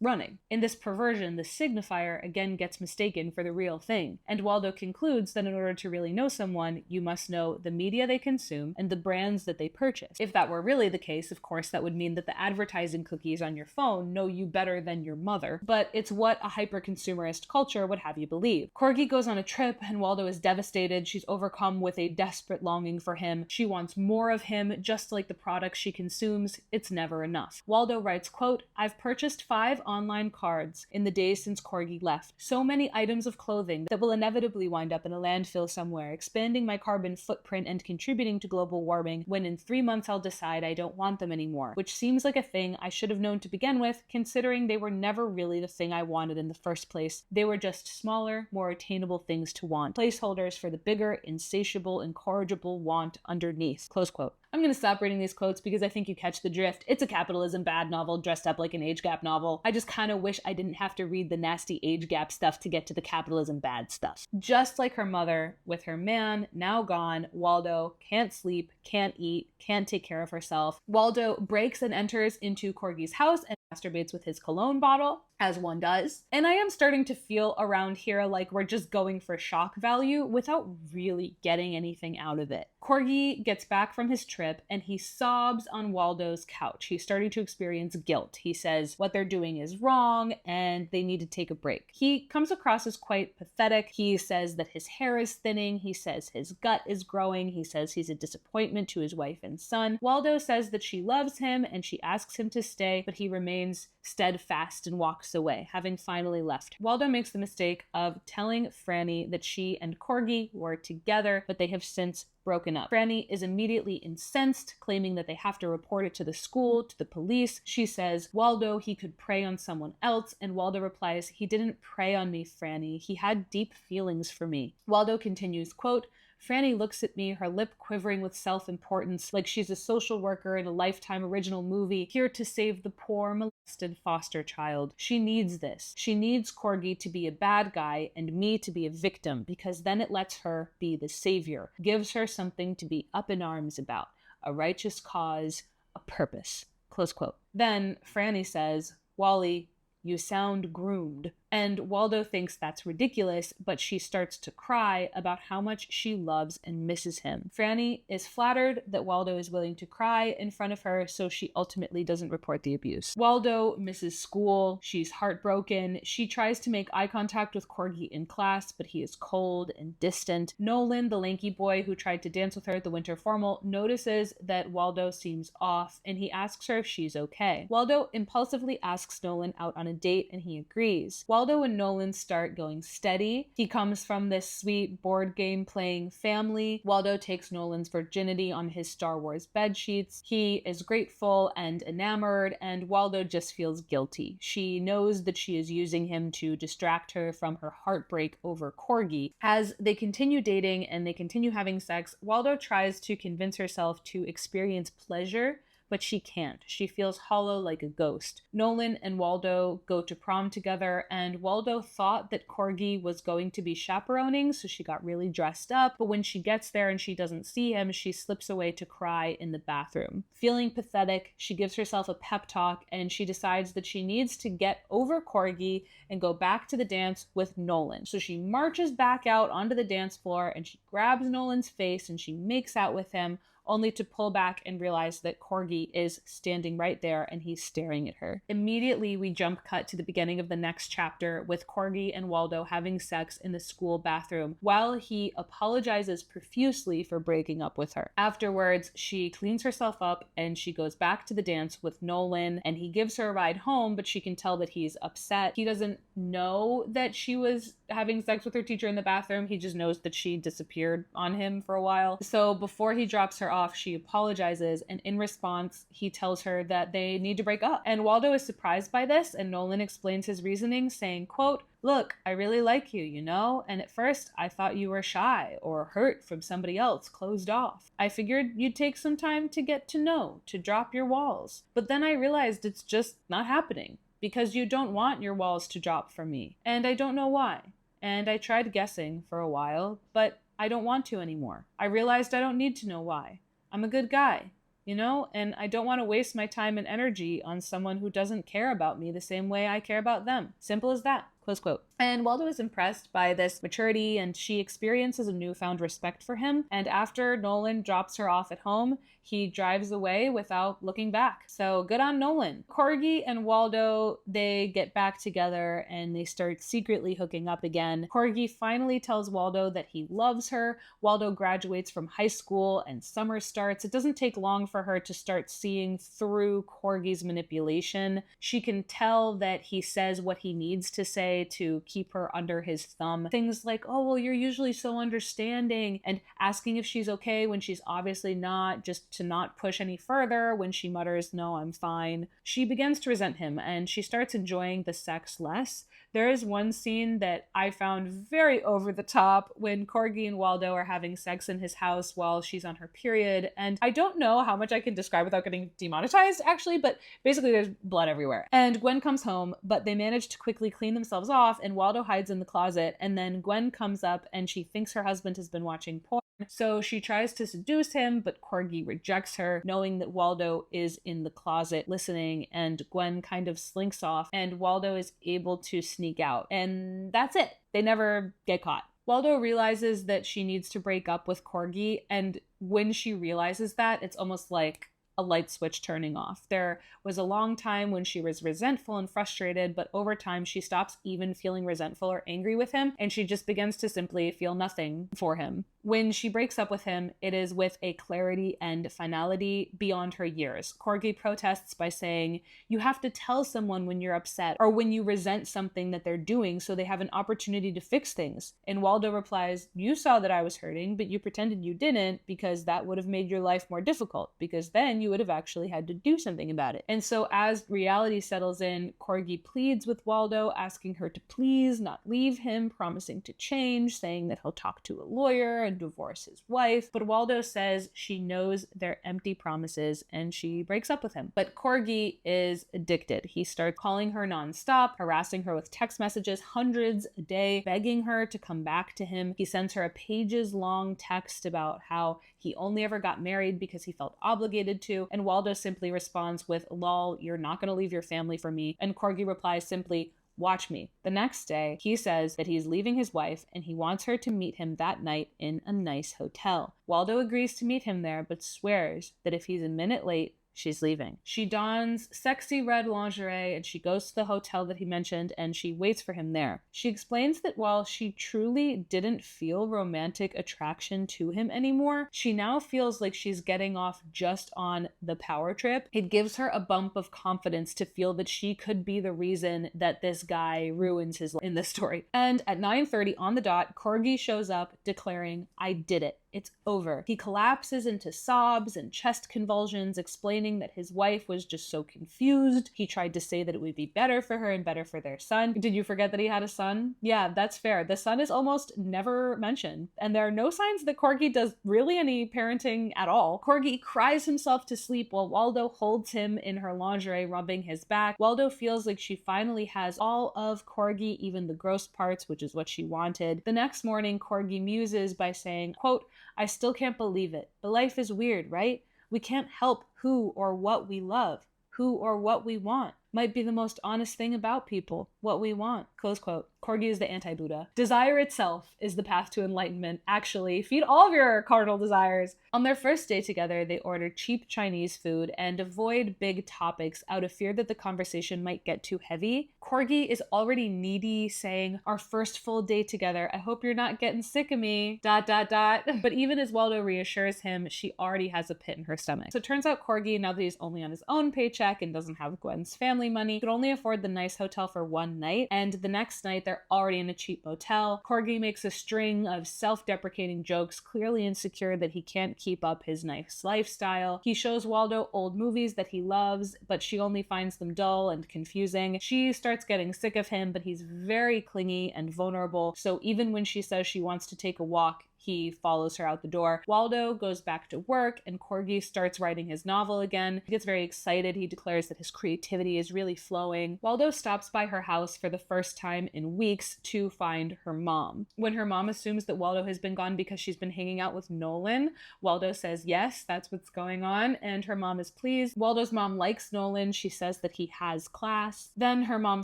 running. In this perversion, the signifier again gets mistaken for the real thing. And Waldo concludes that in order to really know someone, you must know the media they consume and the brands that they purchase. If that were really the case, of course, that would mean that the advertising cookies on your phone know you better than your mother. But it's what a hyper-consumerist culture would have you believe. Corgi goes on a trip and Waldo is devastated. She's overcome with a desperate longing for him. She wants more of him, just like the products she consumes. It's never enough. Waldo writes, quote, "I've purchased 5 online cards in the days since Corgi left. So many items of clothing that will inevitably wind up in a landfill somewhere, expanding my carbon footprint and contributing to global warming, when in 3 months I'll decide I don't want them anymore, which seems like a thing I should have known to begin with, considering they were never really the thing I wanted in the first place. They were just smaller, more attainable things to want, placeholders for the bigger, insatiable, incorrigible want underneath." Close quote. I'm going to stop reading these quotes because I think you catch the drift. It's a capitalism bad novel dressed up like an age gap novel. I just kind of wish I didn't have to read the nasty age gap stuff to get to the capitalism bad stuff. Just like her mother, with her man now gone, Waldo can't sleep, can't eat, can't take care of herself. Waldo breaks and enters into Corgi's house and masturbates with his cologne bottle, as one does. And I am starting to feel around here like we're just going for shock value without really getting anything out of it. Corgi gets back from his trip and he sobs on Waldo's couch. He's starting to experience guilt. He says what they're doing is wrong and they need to take a break. He comes across as quite pathetic. He says that his hair is thinning. He says his gut is growing. He says he's a disappointment to his wife and son. Waldo says that she loves him and she asks him to stay, but he remains steadfast and walks away, having finally left. Waldo makes the mistake of telling Franny that she and Corgi were together, but they have since broken up. Franny is immediately incensed, claiming that they have to report it to the school, to the police. She says, Waldo, he could prey on someone else, and Waldo replies, he didn't prey on me, Franny. He had deep feelings for me. Waldo continues, quote, Franny looks at me, her lip quivering with self-importance, like she's a social worker in a Lifetime original movie, here to save the poor, molested foster child. She needs this. She needs Corgi to be a bad guy and me to be a victim, because then it lets her be the savior, gives her something to be up in arms about, a righteous cause, a purpose. Close quote. Then Franny says, Wally, you sound groomed. And Waldo thinks that's ridiculous, but she starts to cry about how much she loves and misses him. Franny is flattered that Waldo is willing to cry in front of her, so she ultimately doesn't report the abuse. Waldo misses school. She's heartbroken. She tries to make eye contact with Corgi in class, but he is cold and distant. Nolan, the lanky boy who tried to dance with her at the winter formal, notices that Waldo seems off, and he asks her if she's okay. Waldo impulsively asks Nolan out on a date, and he agrees. Waldo and Nolan start going steady. He comes from this sweet board game playing family. Waldo takes Nolan's virginity on his Star Wars bed sheets. He is grateful and enamored, and Waldo just feels guilty. She knows that she is using him to distract her from her heartbreak over Corgi. As they continue dating and they continue having sex, Waldo tries to convince herself to experience pleasure, but she can't. She feels hollow like a ghost. Nolan and Waldo go to prom together, and Waldo thought that Corgi was going to be chaperoning, so she got really dressed up, but when she gets there and she doesn't see him, she slips away to cry in the bathroom. Feeling pathetic, she gives herself a pep talk, and she decides that she needs to get over Corgi and go back to the dance with Nolan. So she marches back out onto the dance floor, and she grabs Nolan's face, and she makes out with him, only to pull back and realize that Corgi is standing right there and he's staring at her. Immediately, we jump cut to the beginning of the next chapter with Corgi and Waldo having sex in the school bathroom while he apologizes profusely for breaking up with her. Afterwards, she cleans herself up and she goes back to the dance with Nolan, and he gives her a ride home, but she can tell that he's upset. He doesn't know that she was having sex with her teacher in the bathroom. He just knows that she disappeared on him for a while. So before he drops her off, she apologizes, and in response, he tells her that they need to break up. And Waldo is surprised by this, and Nolan explains his reasoning, saying, quote, look, I really like you, you know? And at first, I thought you were shy or hurt from somebody else, closed off. I figured you'd take some time to get to know, to drop your walls. But then I realized it's just not happening, because you don't want your walls to drop for me. And I don't know why. And I tried guessing for a while, but I don't want to anymore. I realized I don't need to know why. I'm a good guy, you know, and I don't want to waste my time and energy on someone who doesn't care about me the same way I care about them. Simple as that. Close quote. And Waldo is impressed by this maturity, and she experiences a newfound respect for him. And after Nolan drops her off at home, he drives away without looking back. So good on Nolan. Corgi and Waldo, they get back together and they start secretly hooking up again. Corgi finally tells Waldo that he loves her. Waldo graduates from high school and summer starts. It doesn't take long for her to start seeing through Corgi's manipulation. She can tell that he says what he needs to say way to keep her under his thumb. Things like, oh, well, you're usually so understanding, and asking if she's okay when she's obviously not, just to not push any further when she mutters, no, I'm fine. She begins to resent him, and she starts enjoying the sex less. There is one scene that I found very over the top when Corgi and Waldo are having sex in his house while she's on her period. And I don't know how much I can describe without getting demonetized, actually, but basically there's blood everywhere. And Gwen comes home, but they manage to quickly clean themselves off, and Waldo hides in the closet. And then Gwen comes up and she thinks her husband has been watching porn. So she tries to seduce him, but Corgi rejects her, knowing that Waldo is in the closet listening, and Gwen kind of slinks off, and Waldo is able to sneak out. And that's it. They never get caught. Waldo realizes that she needs to break up with Corgi, and when she realizes that, it's almost like a light switch turning off. There was a long time when she was resentful and frustrated, but over time she stops even feeling resentful or angry with him, and she just begins to simply feel nothing for him. When she breaks up with him, it is with a clarity and finality beyond her years. Corgi protests by saying, you have to tell someone when you're upset or when you resent something that they're doing so they have an opportunity to fix things. And Waldo replies, you saw that I was hurting, but you pretended you didn't because that would have made your life more difficult, because then you would have actually had to do something about it. And so as reality settles in, Corgi pleads with Waldo, asking her to please not leave him, promising to change, saying that he'll talk to a lawyer and divorce his wife. But Waldo says she knows they're empty promises, and she breaks up with him. But Corgi is addicted. He starts calling her nonstop, harassing her with text messages, hundreds a day, begging her to come back to him. He sends her a pages-long text about how he only ever got married because he felt obligated to, and Waldo simply responds with, lol, you're not going to leave your family for me. And Corgi replies simply, watch me. The next day, he says that he's leaving his wife and he wants her to meet him that night in a nice hotel. Waldo agrees to meet him there, but swears that if he's a minute late, she's leaving. She dons sexy red lingerie and she goes to the hotel that he mentioned, and she waits for him there. She explains that while she truly didn't feel romantic attraction to him anymore, she now feels like she's getting off just on the power trip. It gives her a bump of confidence to feel that she could be the reason that this guy ruins his life in this story. And at 9:30 on the dot, Corgi shows up declaring, I did it. It's over. He collapses into sobs and chest convulsions, explaining that his wife was just so confused. He tried to say that it would be better for her and better for their son. Did you forget that he had a son? Yeah, that's fair. The son is almost never mentioned, and there are no signs that Corgi does really any parenting at all. Corgi cries himself to sleep while Waldo holds him in her lingerie, rubbing his back. Waldo feels like she finally has all of Corgi, even the gross parts, which is what she wanted. The next morning, Corgi muses by saying, quote, I still can't believe it, but life is weird, right? We can't help who or what we love, who or what we want. Might be the most honest thing about people, what we want, close quote. Corgi is the anti-Buddha. Desire itself is the path to enlightenment. Actually, feed all of your carnal desires. On their first day together, they order cheap Chinese food and avoid big topics out of fear that the conversation might get too heavy. Corgi is already needy, saying, our first full day together, I hope you're not getting sick of me, ... But even as Waldo reassures him, she already has a pit in her stomach. So it turns out Corgi, now that he's only on his own paycheck and doesn't have Gwen's family money, could only afford the nice hotel for one night, and the next night they're already in a cheap motel. Corgi makes a string of self-deprecating jokes, clearly insecure that he can't keep up his nice lifestyle. He shows Waldo old movies that he loves, but she only finds them dull and confusing. She starts getting sick of him, but he's very clingy and vulnerable, so even when she says she wants to take a walk, he follows her out the door. Waldo goes back to work, and Corgi starts writing his novel again. He gets very excited. He declares that his creativity is really flowing. Waldo stops by her house for the first time in weeks to find her mom. When her mom assumes that Waldo has been gone because she's been hanging out with Nolan, Waldo says yes, that's what's going on, and her mom is pleased. Waldo's mom likes Nolan. She says that he has class. Then her mom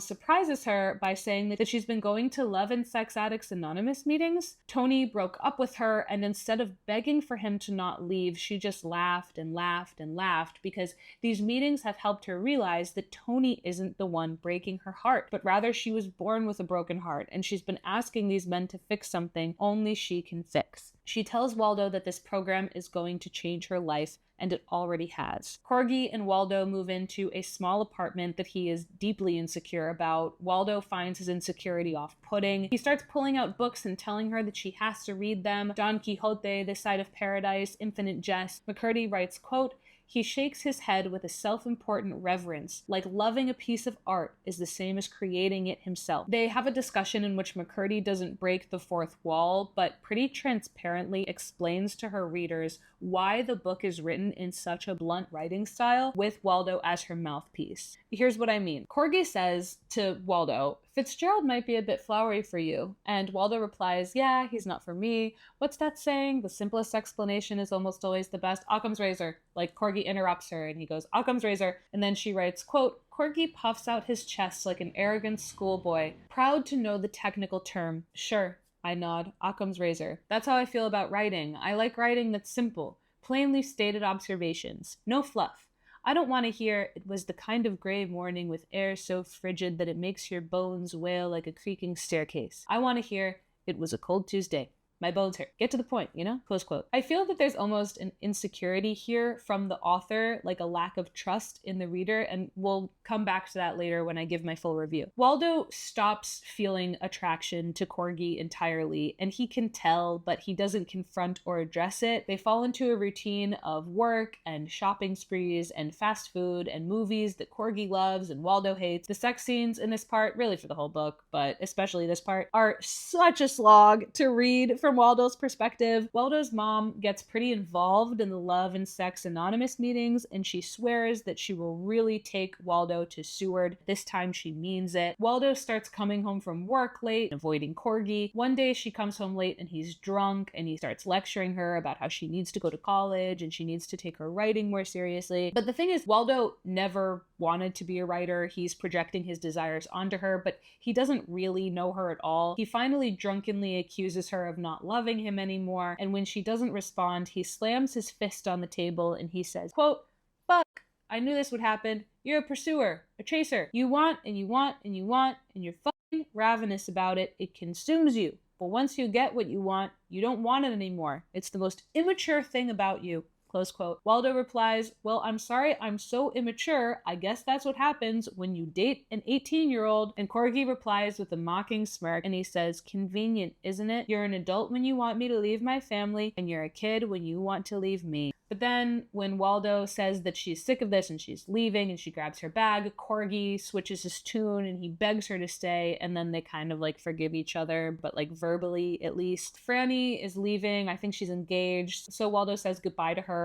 surprises her by saying that she's been going to Love and Sex Addicts Anonymous meetings. Tony broke up with her, and instead of begging for him to not leave, she just laughed and laughed and laughed, because these meetings have helped her realize that Tony isn't the one breaking her heart, but rather she was born with a broken heart, and she's been asking these men to fix something only she can fix. She tells Waldo that this program is going to change her life and it already has. Corgi and Waldo move into a small apartment that he is deeply insecure about. Waldo finds his insecurity off-putting. He starts pulling out books and telling her that she has to read them. Don Quixote, This Side of Paradise, Infinite Jest. McCurdy writes, quote, "He shakes his head with a self-important reverence, like loving a piece of art is the same as creating it himself." They have a discussion in which McCurdy doesn't break the fourth wall, but pretty transparently explains to her readers why the book is written in such a blunt writing style with Waldo as her mouthpiece. Here's what I mean. Corgi says to Waldo, "Fitzgerald might be a bit flowery for you." And Waldo replies, "Yeah, he's not for me. What's that saying? The simplest explanation is almost always the best. Occam's razor." Like, Corgi interrupts her and he goes, "Occam's razor." And then she writes, quote, "Corgi puffs out his chest like an arrogant schoolboy, proud to know the technical term. Sure." I nod. "Occam's razor." That's how I feel about writing. I like writing that's simple, plainly stated observations. No fluff. I don't want to hear, "It was the kind of gray morning with air so frigid that it makes your bones wail like a creaking staircase." I want to hear, "It was a cold Tuesday. My bones hurt." Get to the point, you know? Close quote. I feel that there's almost an insecurity here from the author, like a lack of trust in the reader, and we'll come back to that later when I give my full review. Waldo stops feeling attraction to Corgi entirely, and he can tell, but he doesn't confront or address it. They fall into a routine of work and shopping sprees and fast food and movies that Corgi loves and Waldo hates. The sex scenes in this part, really for the whole book, but especially this part, are such a slog to read from Waldo's perspective. Waldo's mom gets pretty involved in the Love and Sex Anonymous meetings, and she swears that she will really take Waldo to Seward. This time she means it. Waldo starts coming home from work late, avoiding Corgi. One day she comes home late and he's drunk, and he starts lecturing her about how she needs to go to college and she needs to take her writing more seriously. But the thing is, Waldo never wanted to be a writer. He's projecting his desires onto her, but he doesn't really know her at all. He finally drunkenly accuses her of not loving him anymore, and when she doesn't respond, he slams his fist on the table and he says, quote, "Fuck, I knew this would happen. You're a pursuer, a chaser. You want and you want and you want, and you're fucking ravenous about it. It consumes you. But once you get what you want, you don't want it anymore. It's the most immature thing about you." Close quote. Waldo replies, "Well, I'm sorry I'm so immature. I guess that's what happens when you date an 18-year-old. And Corgi replies with a mocking smirk, and he says, "Convenient, isn't it? You're an adult when you want me to leave my family, and you're a kid when you want to leave me." But then when Waldo says that she's sick of this and she's leaving and she grabs her bag, Corgi switches his tune and he begs her to stay, and then they kind of like forgive each other, but like verbally at least. Franny is leaving. I think she's engaged. So Waldo says goodbye to her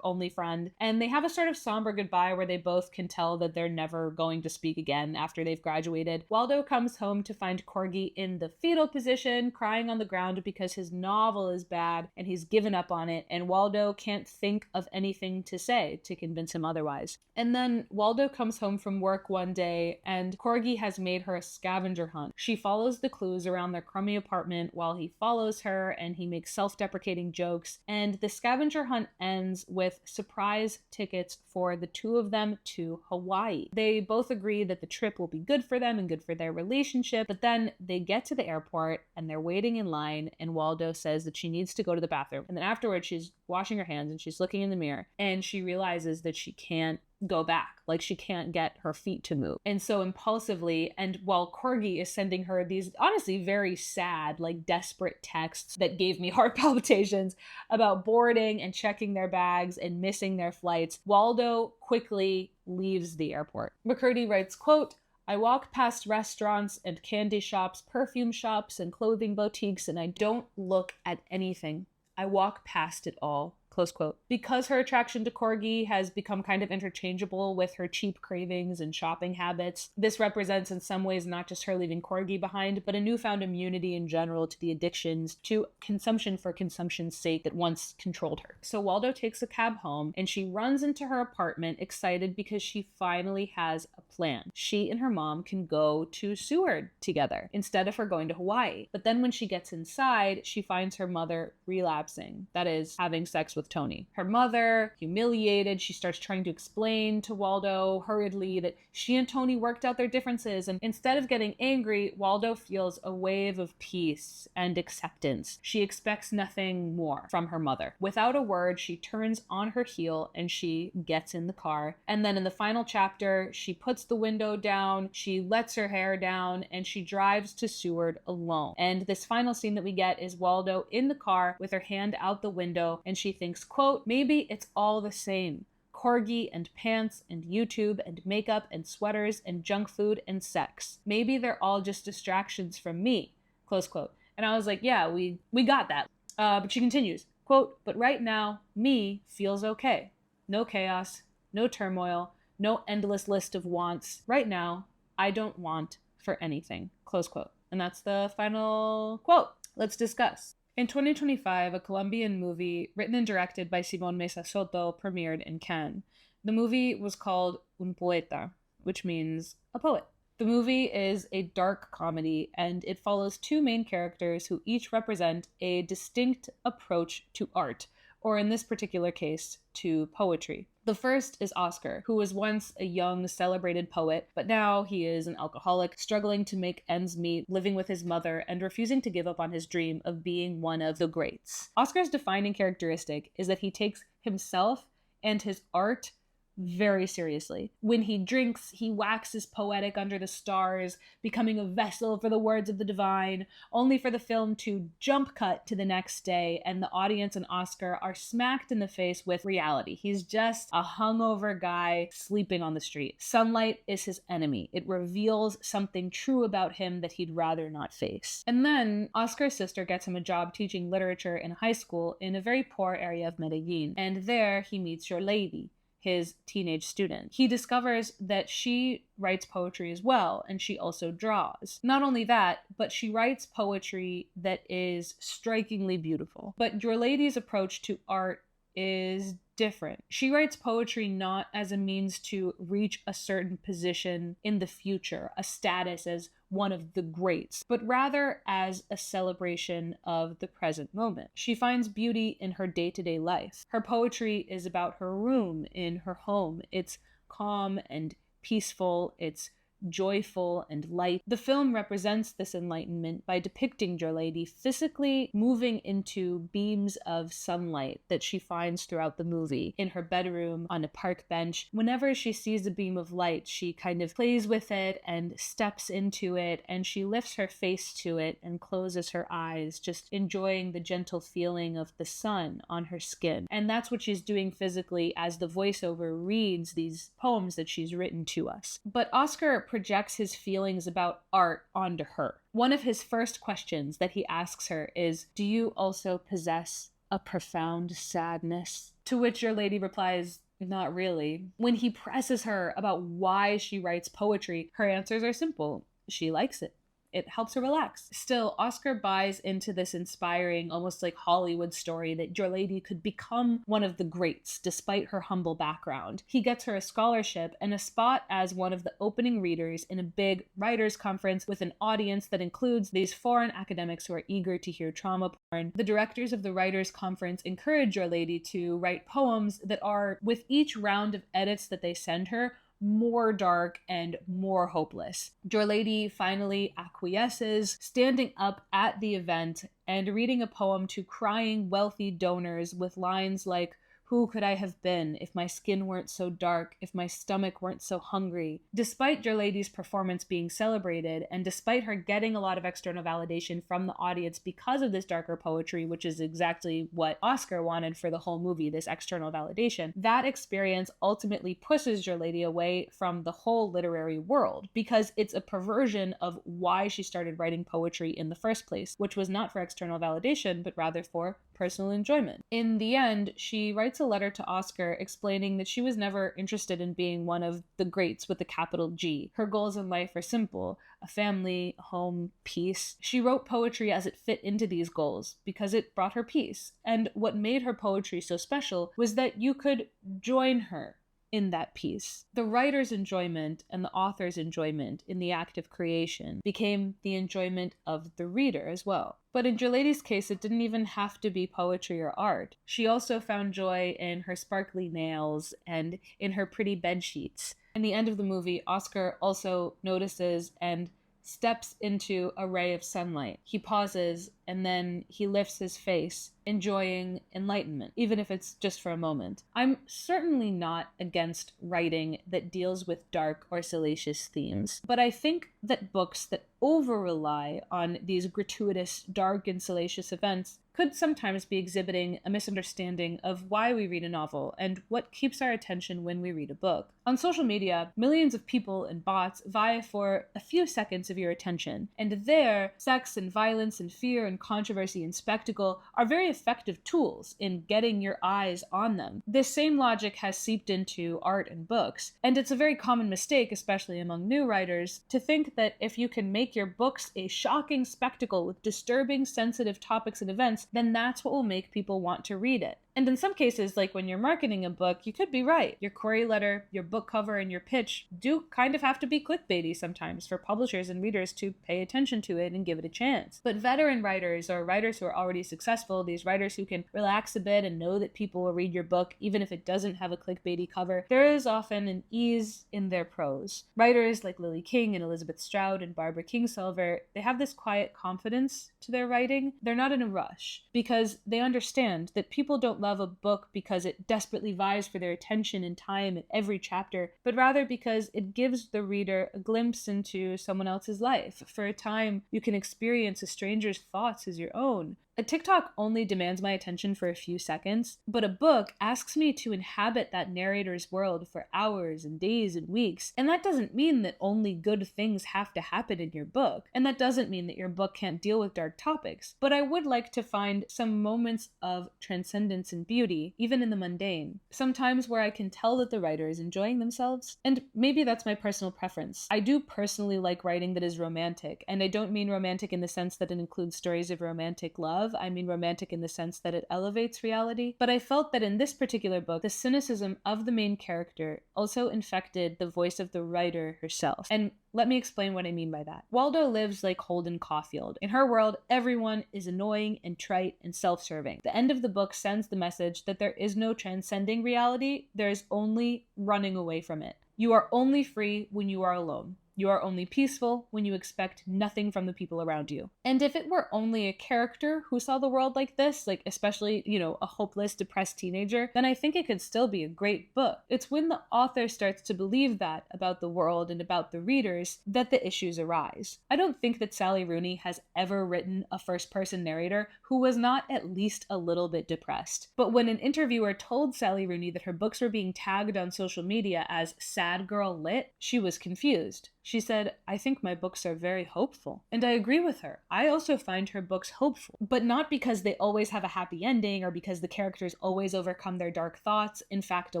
only friend, and they have a sort of somber goodbye where they both can tell that they're never going to speak again after they've graduated. Waldo comes home to find Corgi in the fetal position, crying on the ground because his novel is bad and he's given up on it, and Waldo can't think of anything to say to convince him otherwise. And then Waldo comes home from work one day and Corgi has made her a scavenger hunt. She follows the clues around their crummy apartment while he follows her, and he makes self-deprecating jokes, and the scavenger hunt ends with surprise tickets for the two of them to Hawaii. They both agree that the trip will be good for them and good for their relationship, but then they get to the airport and they're waiting in line, and Waldo says that she needs to go to the bathroom, and then afterwards she's washing her hands and she's looking in the mirror and she realizes that she can't go back, like she can't get her feet to move. And so impulsively, and while Corgi is sending her these honestly very sad, like desperate texts that gave me heart palpitations about boarding and checking their bags and missing their flights, Waldo quickly leaves the airport. McCurdy writes, quote, "I walk past restaurants and candy shops, perfume shops and clothing boutiques, and I don't look at anything. I walk past it all." Close quote. Because her attraction to Corgi has become kind of interchangeable with her cheap cravings and shopping habits, this represents in some ways not just her leaving Corgi behind, but a newfound immunity in general to the addictions to consumption for consumption's sake that once controlled her. So Waldo takes a cab home and she runs into her apartment excited because she finally has a plan. She and her mom can go to Seward together instead of her going to Hawaii. But then when she gets inside, she finds her mother relapsing, that is, having sex with with Tony. Her mother, humiliated, she starts trying to explain to Waldo hurriedly that she and Tony worked out their differences, and instead of getting angry, Waldo feels a wave of peace and acceptance. She expects nothing more from her mother. Without a word, she turns on her heel and she gets in the car. And then in the final chapter, she puts the window down, she lets her hair down, and she drives to Seward alone. And this final scene that we get is Waldo in the car with her hand out the window, and she thinks, quote, maybe it's all the same. Corgi and pants and YouTube and makeup and sweaters and junk food and sex. Maybe they're all just distractions from me, close quote. And I was like, yeah, we got that. But she continues, quote, but right now, me feels okay. No chaos, no turmoil, no endless list of wants. Right now, I don't want for anything, close quote. And that's the final quote. Let's discuss. In 2025, a Colombian movie written and directed by Simon Mesa Soto premiered in Cannes. The movie was called Un Poeta, which means a poet. The movie is a dark comedy, and it follows two main characters who each represent a distinct approach to art, or in this particular case, to poetry. The first is Oscar, who was once a young, celebrated poet, but now he is an alcoholic, struggling to make ends meet, living with his mother, and refusing to give up on his dream of being one of the greats. Oscar's defining characteristic is that he takes himself and his art very seriously. When he drinks, he waxes poetic under the stars, becoming a vessel for the words of the divine, only for the film to jump cut to the next day, and the audience and Oscar are smacked in the face with reality. He's just a hungover guy sleeping on the street. Sunlight is his enemy. It reveals something true about him that he'd rather not face. And then Oscar's sister gets him a job teaching literature in high school in a very poor area of Medellin, and there he meets your lady, his teenage student. He discovers that she writes poetry as well, and she also draws. Not only that, but she writes poetry that is strikingly beautiful. But Your Lady's approach to art is different. She writes poetry not as a means to reach a certain position in the future, a status as one of the greats, but rather as a celebration of the present moment. She finds beauty in her day-to-day life. Her poetry is about her room in her home. It's calm and peaceful. It's joyful and light. The film represents this enlightenment by depicting Your Lady physically moving into beams of sunlight that she finds throughout the movie, in her bedroom, on a park bench. Whenever she sees a beam of light, she kind of plays with it and steps into it, and she lifts her face to it and closes her eyes, just enjoying the gentle feeling of the sun on her skin. And that's what she's doing physically as the voiceover reads these poems that she's written to us. But Oscar projects his feelings about art onto her. One of his first questions that he asks her is, do you also possess a profound sadness? To which Your Lady replies, not really. When he presses her about why she writes poetry, her answers are simple. She likes it. It helps her relax. Still, Oscar buys into this inspiring, almost like Hollywood story that Your Lady could become one of the greats despite her humble background. He gets her a scholarship and a spot as one of the opening readers in a big writers' conference with an audience that includes these foreign academics who are eager to hear trauma porn. The directors of the writers' conference encourage Your Lady to write poems that are, with each round of edits that they send her, more dark and more hopeless. Your Lady finally acquiesces, standing up at the event and reading a poem to crying wealthy donors with lines like, "Who could I have been if my skin weren't so dark, if my stomach weren't so hungry?" Despite Your Lady's performance being celebrated, and despite her getting a lot of external validation from the audience because of this darker poetry, which is exactly what Oscar wanted for the whole movie, this external validation, that experience ultimately pushes Your Lady away from the whole literary world, because it's a perversion of why she started writing poetry in the first place, which was not for external validation, but rather for personal enjoyment. In the end, she writes a letter to Oscar explaining that she was never interested in being one of the greats with a capital G. Her goals in life are simple: a family, a home, peace. She wrote poetry as it fit into these goals because it brought her peace. And what made her poetry so special was that you could join her in that piece. The writer's enjoyment and the author's enjoyment in the act of creation became the enjoyment of the reader as well. But in Jelady's case, it didn't even have to be poetry or art. She also found joy in her sparkly nails and in her pretty bed sheets. In the end of the movie, Oscar also notices and steps into a ray of sunlight. He pauses and then he lifts his face, enjoying enlightenment, even if it's just for a moment. I'm certainly not against writing that deals with dark or salacious themes, but I think that books that over-rely on these gratuitous, dark, and salacious events could sometimes be exhibiting a misunderstanding of why we read a novel and what keeps our attention when we read a book. On social media, millions of people and bots vie for a few seconds of your attention, and there, sex and violence and fear and controversy and spectacle are very effective tools in getting your eyes on them. This same logic has seeped into art and books, and it's a very common mistake, especially among new writers, to think that if you can make your books a shocking spectacle with disturbing, sensitive topics and events, then that's what will make people want to read it. And in some cases, like when you're marketing a book, you could be right. Your query letter, your book cover, and your pitch do kind of have to be clickbaity sometimes for publishers and readers to pay attention to it and give it a chance. But veteran writers or writers who are already successful, these writers who can relax a bit and know that people will read your book even if it doesn't have a clickbaity cover, there is often an ease in their prose. Writers like Lily King and Elizabeth Stroud and Barbara Kingsolver, they have this quiet confidence to their writing. They're not in a rush because they understand that people don't love a book because it desperately vies for their attention and time at every chapter, but rather because it gives the reader a glimpse into someone else's life. For a time, you can experience a stranger's thoughts as your own. A TikTok only demands my attention for a few seconds, but a book asks me to inhabit that narrator's world for hours and days and weeks. And that doesn't mean that only good things have to happen in your book. And that doesn't mean that your book can't deal with dark topics. But I would like to find some moments of transcendence and beauty, even in the mundane. Sometimes where I can tell that the writer is enjoying themselves. And maybe that's my personal preference. I do personally like writing that is romantic. And I don't mean romantic in the sense that it includes stories of romantic love. I mean romantic in the sense that it elevates reality. But I felt that in this particular book, the cynicism of the main character also infected the voice of the writer herself. And let me explain what I mean by that. Waldo lives like Holden Caulfield. In her world, everyone is annoying and trite and self-serving. The end of the book sends the message that there is no transcending reality, there is only running away from it. You are only free when you are alone. You are only peaceful when you expect nothing from the people around you. And if it were only a character who saw the world like this, like especially, a hopeless, depressed teenager, then I think it could still be a great book. It's when the author starts to believe that about the world and about the readers that the issues arise. I don't think that Sally Rooney has ever written a first-person narrator who was not at least a little bit depressed. But when an interviewer told Sally Rooney that her books were being tagged on social media as sad girl lit, she was confused. She said, "I think my books are very hopeful." And I agree with her. I also find her books hopeful, but not because they always have a happy ending or because the characters always overcome their dark thoughts. In fact, a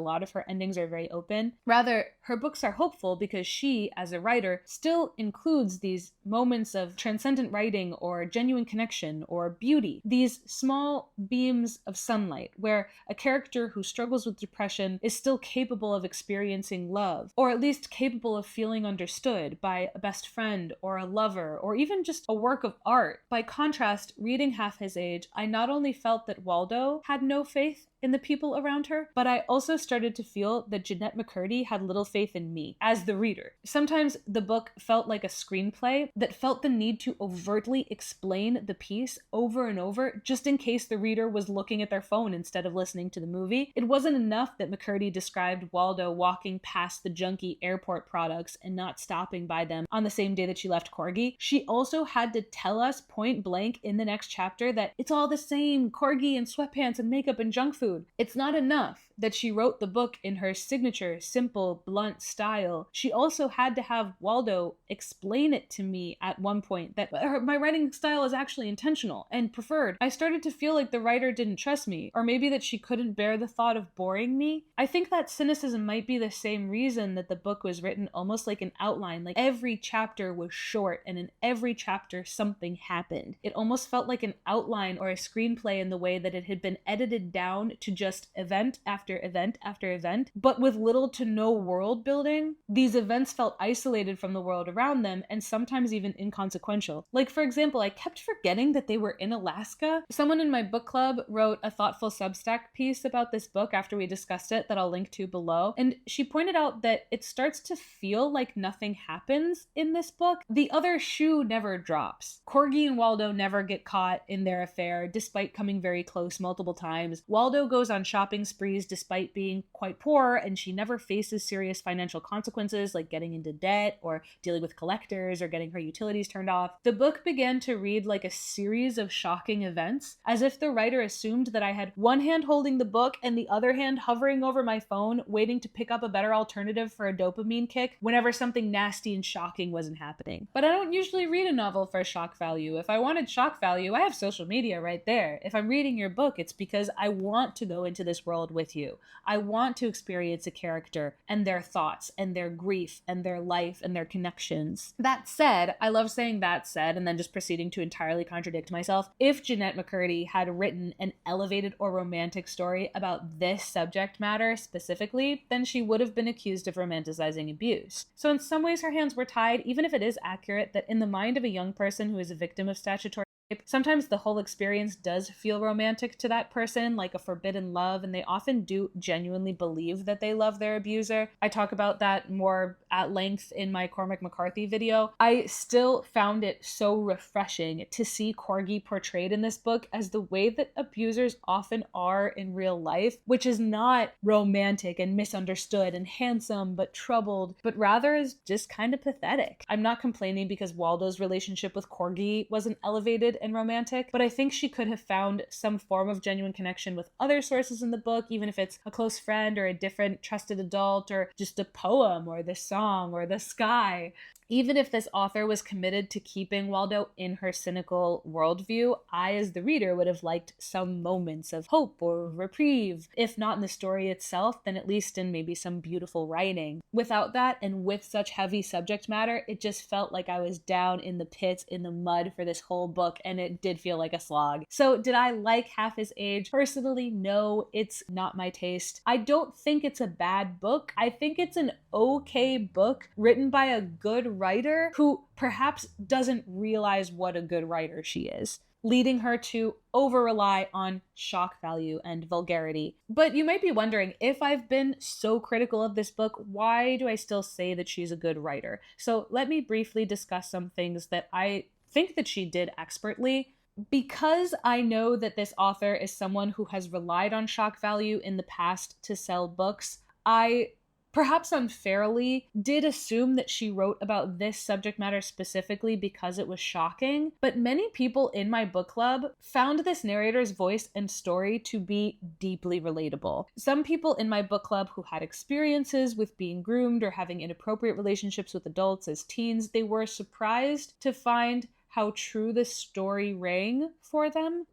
lot of her endings are very open. Rather, her books are hopeful because she, as a writer, still includes these moments of transcendent writing or genuine connection or beauty. These small beams of sunlight where a character who struggles with depression is still capable of experiencing love, or at least capable of feeling understood by a best friend or a lover or even just a work of art. By contrast, reading Half His Age, I not only felt that Waldo had no faith in the people around her, but I also started to feel that Jennette McCurdy had little faith in me as the reader. Sometimes the book felt like a screenplay that felt the need to overtly explain the piece over and over just in case the reader was looking at their phone instead of listening to the movie. It wasn't enough that McCurdy described Waldo walking past the junky airport products and not stopping by them on the same day that she left Corgi. She also had to tell us point blank in the next chapter that it's all the same, Corgi and sweatpants and makeup and junk food. It's not enough that she wrote the book in her signature, simple, blunt style. She also had to have Waldo explain it to me at one point that my writing style is actually intentional and preferred. I started to feel like the writer didn't trust me, or maybe that she couldn't bear the thought of boring me. I think that cynicism might be the same reason that the book was written almost like an outline, like every chapter was short and in every chapter something happened. It almost felt like an outline or a screenplay in the way that it had been edited down to just event after after event after event, but with little to no world building. These events felt isolated from the world around them and sometimes even inconsequential. Like, for example, I kept forgetting that they were in Alaska. Someone in my book club wrote a thoughtful Substack piece about this book after we discussed it that I'll link to below, and she pointed out that it starts to feel like nothing happens in this book. The other shoe never drops. Corgi and Waldo never get caught in their affair, despite coming very close multiple times. Waldo goes on shopping sprees despite being quite poor, and she never faces serious financial consequences like getting into debt or dealing with collectors or getting her utilities turned off. The book began to read like a series of shocking events, as if the writer assumed that I had one hand holding the book and the other hand hovering over my phone, waiting to pick up a better alternative for a dopamine kick whenever something nasty and shocking wasn't happening. But I don't usually read a novel for shock value. If I wanted shock value, I have social media right there. If I'm reading your book, it's because I want to go into this world with you. I want to experience a character and their thoughts and their grief and their life and their connections. That said, I love saying that said and then just proceeding to entirely contradict myself. If Jennette McCurdy had written an elevated or romantic story about this subject matter specifically, then she would have been accused of romanticizing abuse. So in some ways her hands were tied, even if it is accurate that in the mind of a young person who is a victim of statutory rape, sometimes the whole experience does feel romantic to that person, like a forbidden love, and they often do genuinely believe that they love their abuser. I talk about that more at length in my Cormac McCarthy video. I still found it so refreshing to see Corgi portrayed in this book as the way that abusers often are in real life, which is not romantic and misunderstood and handsome but troubled, but rather is just kind of pathetic. I'm not complaining because Waldo's relationship with Corgi wasn't elevated and romantic, but I think she could have found some form of genuine connection with other sources in the book, even if it's a close friend or a different trusted adult or just a poem or the song or the sky. Even if this author was committed to keeping Waldo in her cynical worldview, I, as the reader, would have liked some moments of hope or reprieve. If not in the story itself, then at least in maybe some beautiful writing. Without that, and with such heavy subject matter, it just felt like I was down in the pits, in the mud for this whole book, and it did feel like a slog. So did I like Half His Age? Personally, no, it's not my taste. I don't think it's a bad book. I think it's an okay book written by a good writer who perhaps doesn't realize what a good writer she is, leading her to over-rely on shock value and vulgarity. But you might be wondering, if I've been so critical of this book, why do I still say that she's a good writer? So let me briefly discuss some things that I think that she did expertly. Because I know that this author is someone who has relied on shock value in the past to sell books, I perhaps unfairly did assume that she wrote about this subject matter specifically because it was shocking, but many people in my book club found this narrator's voice and story to be deeply relatable. Some people in my book club who had experiences with being groomed or having inappropriate relationships with adults as teens, they were surprised to find how true the story rang for them.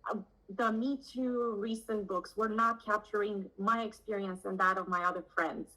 The Me Too recent books were not capturing my experience and that of my other friends,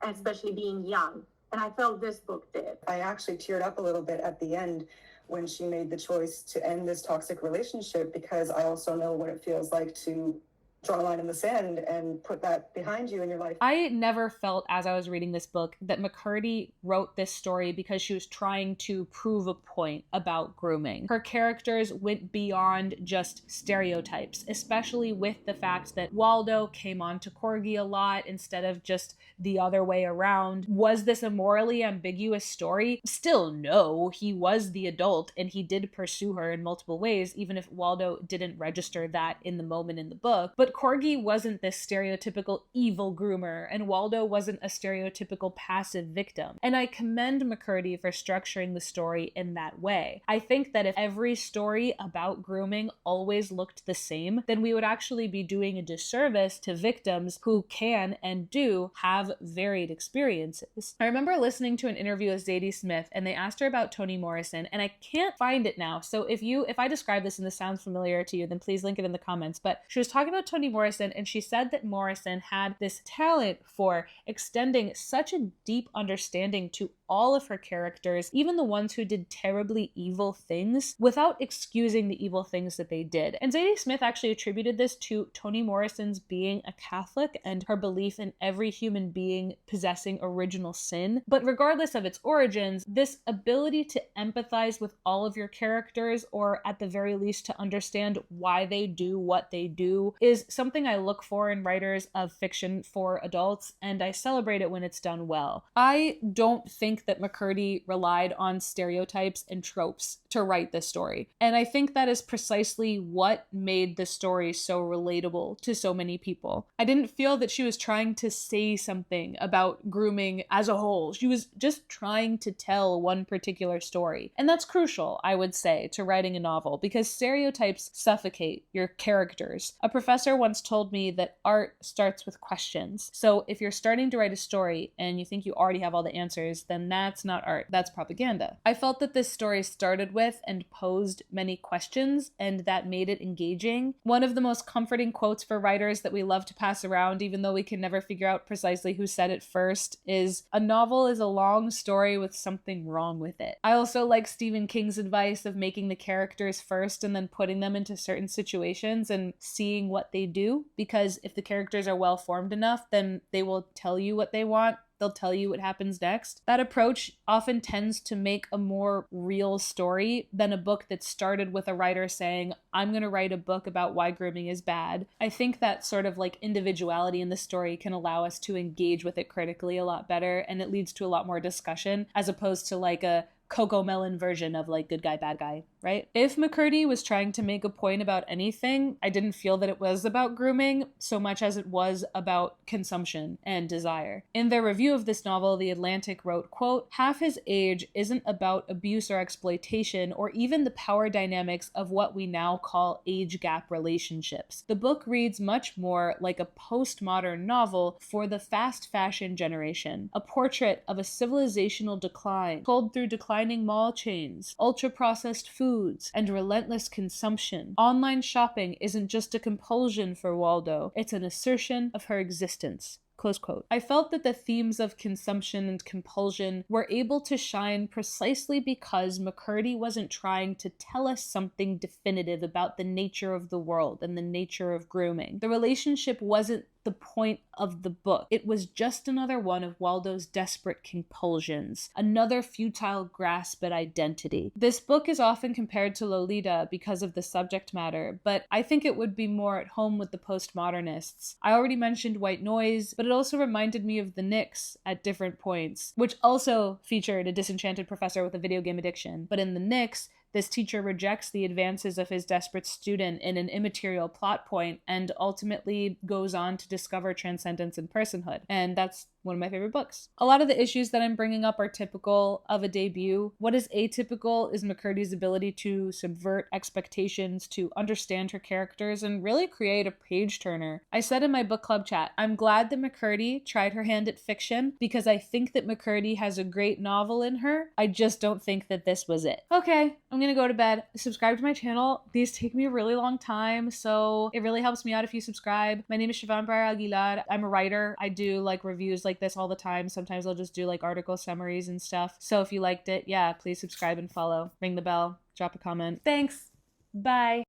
especially being young. And I felt this book did. I actually teared up a little bit at the end when she made the choice to end this toxic relationship, because I also know what it feels like to draw a line in the sand and put that behind you in your life. I never felt, as I was reading this book, that McCurdy wrote this story because she was trying to prove a point about grooming. Her characters went beyond just stereotypes, especially with the fact that Waldo came on to Corgi a lot instead of just the other way around. Was this a morally ambiguous story? Still no, he was the adult and he did pursue her in multiple ways, even if Waldo didn't register that in the moment in the book. But Corgi wasn't this stereotypical evil groomer, and Waldo wasn't a stereotypical passive victim. And I commend McCurdy for structuring the story in that way. I think that if every story about grooming always looked the same, then we would actually be doing a disservice to victims who can and do have varied experiences. I remember listening to an interview with Zadie Smith, and they asked her about Toni Morrison, and I can't find it now. So if I describe this and this sounds familiar to you, then please link it in the comments. But she was talking about Toni Toni Morrison, and she said that Morrison had this talent for extending such a deep understanding to all of her characters, even the ones who did terribly evil things, without excusing the evil things that they did. And Zadie Smith actually attributed this to Toni Morrison's being a Catholic and her belief in every human being possessing original sin. But regardless of its origins, this ability to empathize with all of your characters, or at the very least to understand why they do what they do, is something I look for in writers of fiction for adults, and I celebrate it when it's done well. I don't think that McCurdy relied on stereotypes and tropes to write this story, and I think that is precisely what made the story so relatable to so many people. I didn't feel that she was trying to say something about grooming as a whole. She was just trying to tell one particular story, and that's crucial, I would say, to writing a novel, because stereotypes suffocate your characters. A professor once told me that art starts with questions. So if you're starting to write a story and you think you already have all the answers, then that's not art, that's propaganda. I felt that this story started with and posed many questions, and that made it engaging. One of the most comforting quotes for writers that we love to pass around, even though we can never figure out precisely who said it first, is, "A novel is a long story with something wrong with it." I also like Stephen King's advice of making the characters first and then putting them into certain situations and seeing what they do, because if the characters are well formed enough, then they will tell you what they want. They'll tell you what happens next. That approach often tends to make a more real story than a book that started with a writer saying, "I'm going to write a book about why grooming is bad." I think that sort of like individuality in the story can allow us to engage with it critically a lot better, and it leads to a lot more discussion as opposed to like a Cocomelon version of like good guy, bad guy, right? If McCurdy was trying to make a point about anything, I didn't feel that it was about grooming so much as it was about consumption and desire. In their review of this novel, The Atlantic wrote, quote, "Half His Age isn't about abuse or exploitation or even the power dynamics of what we now call age gap relationships. The book reads much more like a postmodern novel for the fast fashion generation, a portrait of a civilizational decline told through declining mall chains, ultra-processed foods, and relentless consumption. Online shopping isn't just a compulsion for Waldo, it's an assertion of her existence." Close quote. I felt that the themes of consumption and compulsion were able to shine precisely because McCurdy wasn't trying to tell us something definitive about the nature of the world and the nature of grooming. The relationship wasn't the point of the book. It was just another one of Waldo's desperate compulsions, another futile grasp at identity. This book is often compared to Lolita because of the subject matter, but I think it would be more at home with the postmodernists. I already mentioned White Noise, but it also reminded me of The Knicks at different points, which also featured a disenchanted professor with a video game addiction. But in The Knicks, this teacher rejects the advances of his desperate student in an immaterial plot point and ultimately goes on to discover transcendence and personhood. And that's one of my favorite books. A lot of the issues that I'm bringing up are typical of a debut. What is atypical is McCurdy's ability to subvert expectations, to understand her characters, and really create a page turner. I said in my book club chat, I'm glad that McCurdy tried her hand at fiction because I think that McCurdy has a great novel in her. I just don't think that this was it. Okay, I'm gonna go to bed. Subscribe to my channel. These take me a really long time, so it really helps me out if you subscribe. My name is Siobhan Barra Aguilar. I'm a writer. I do like reviews like this all the time. Sometimes I'll just do like article summaries and stuff. So if you liked it, yeah, please subscribe and follow. Ring the bell, drop a comment. Thanks. Bye.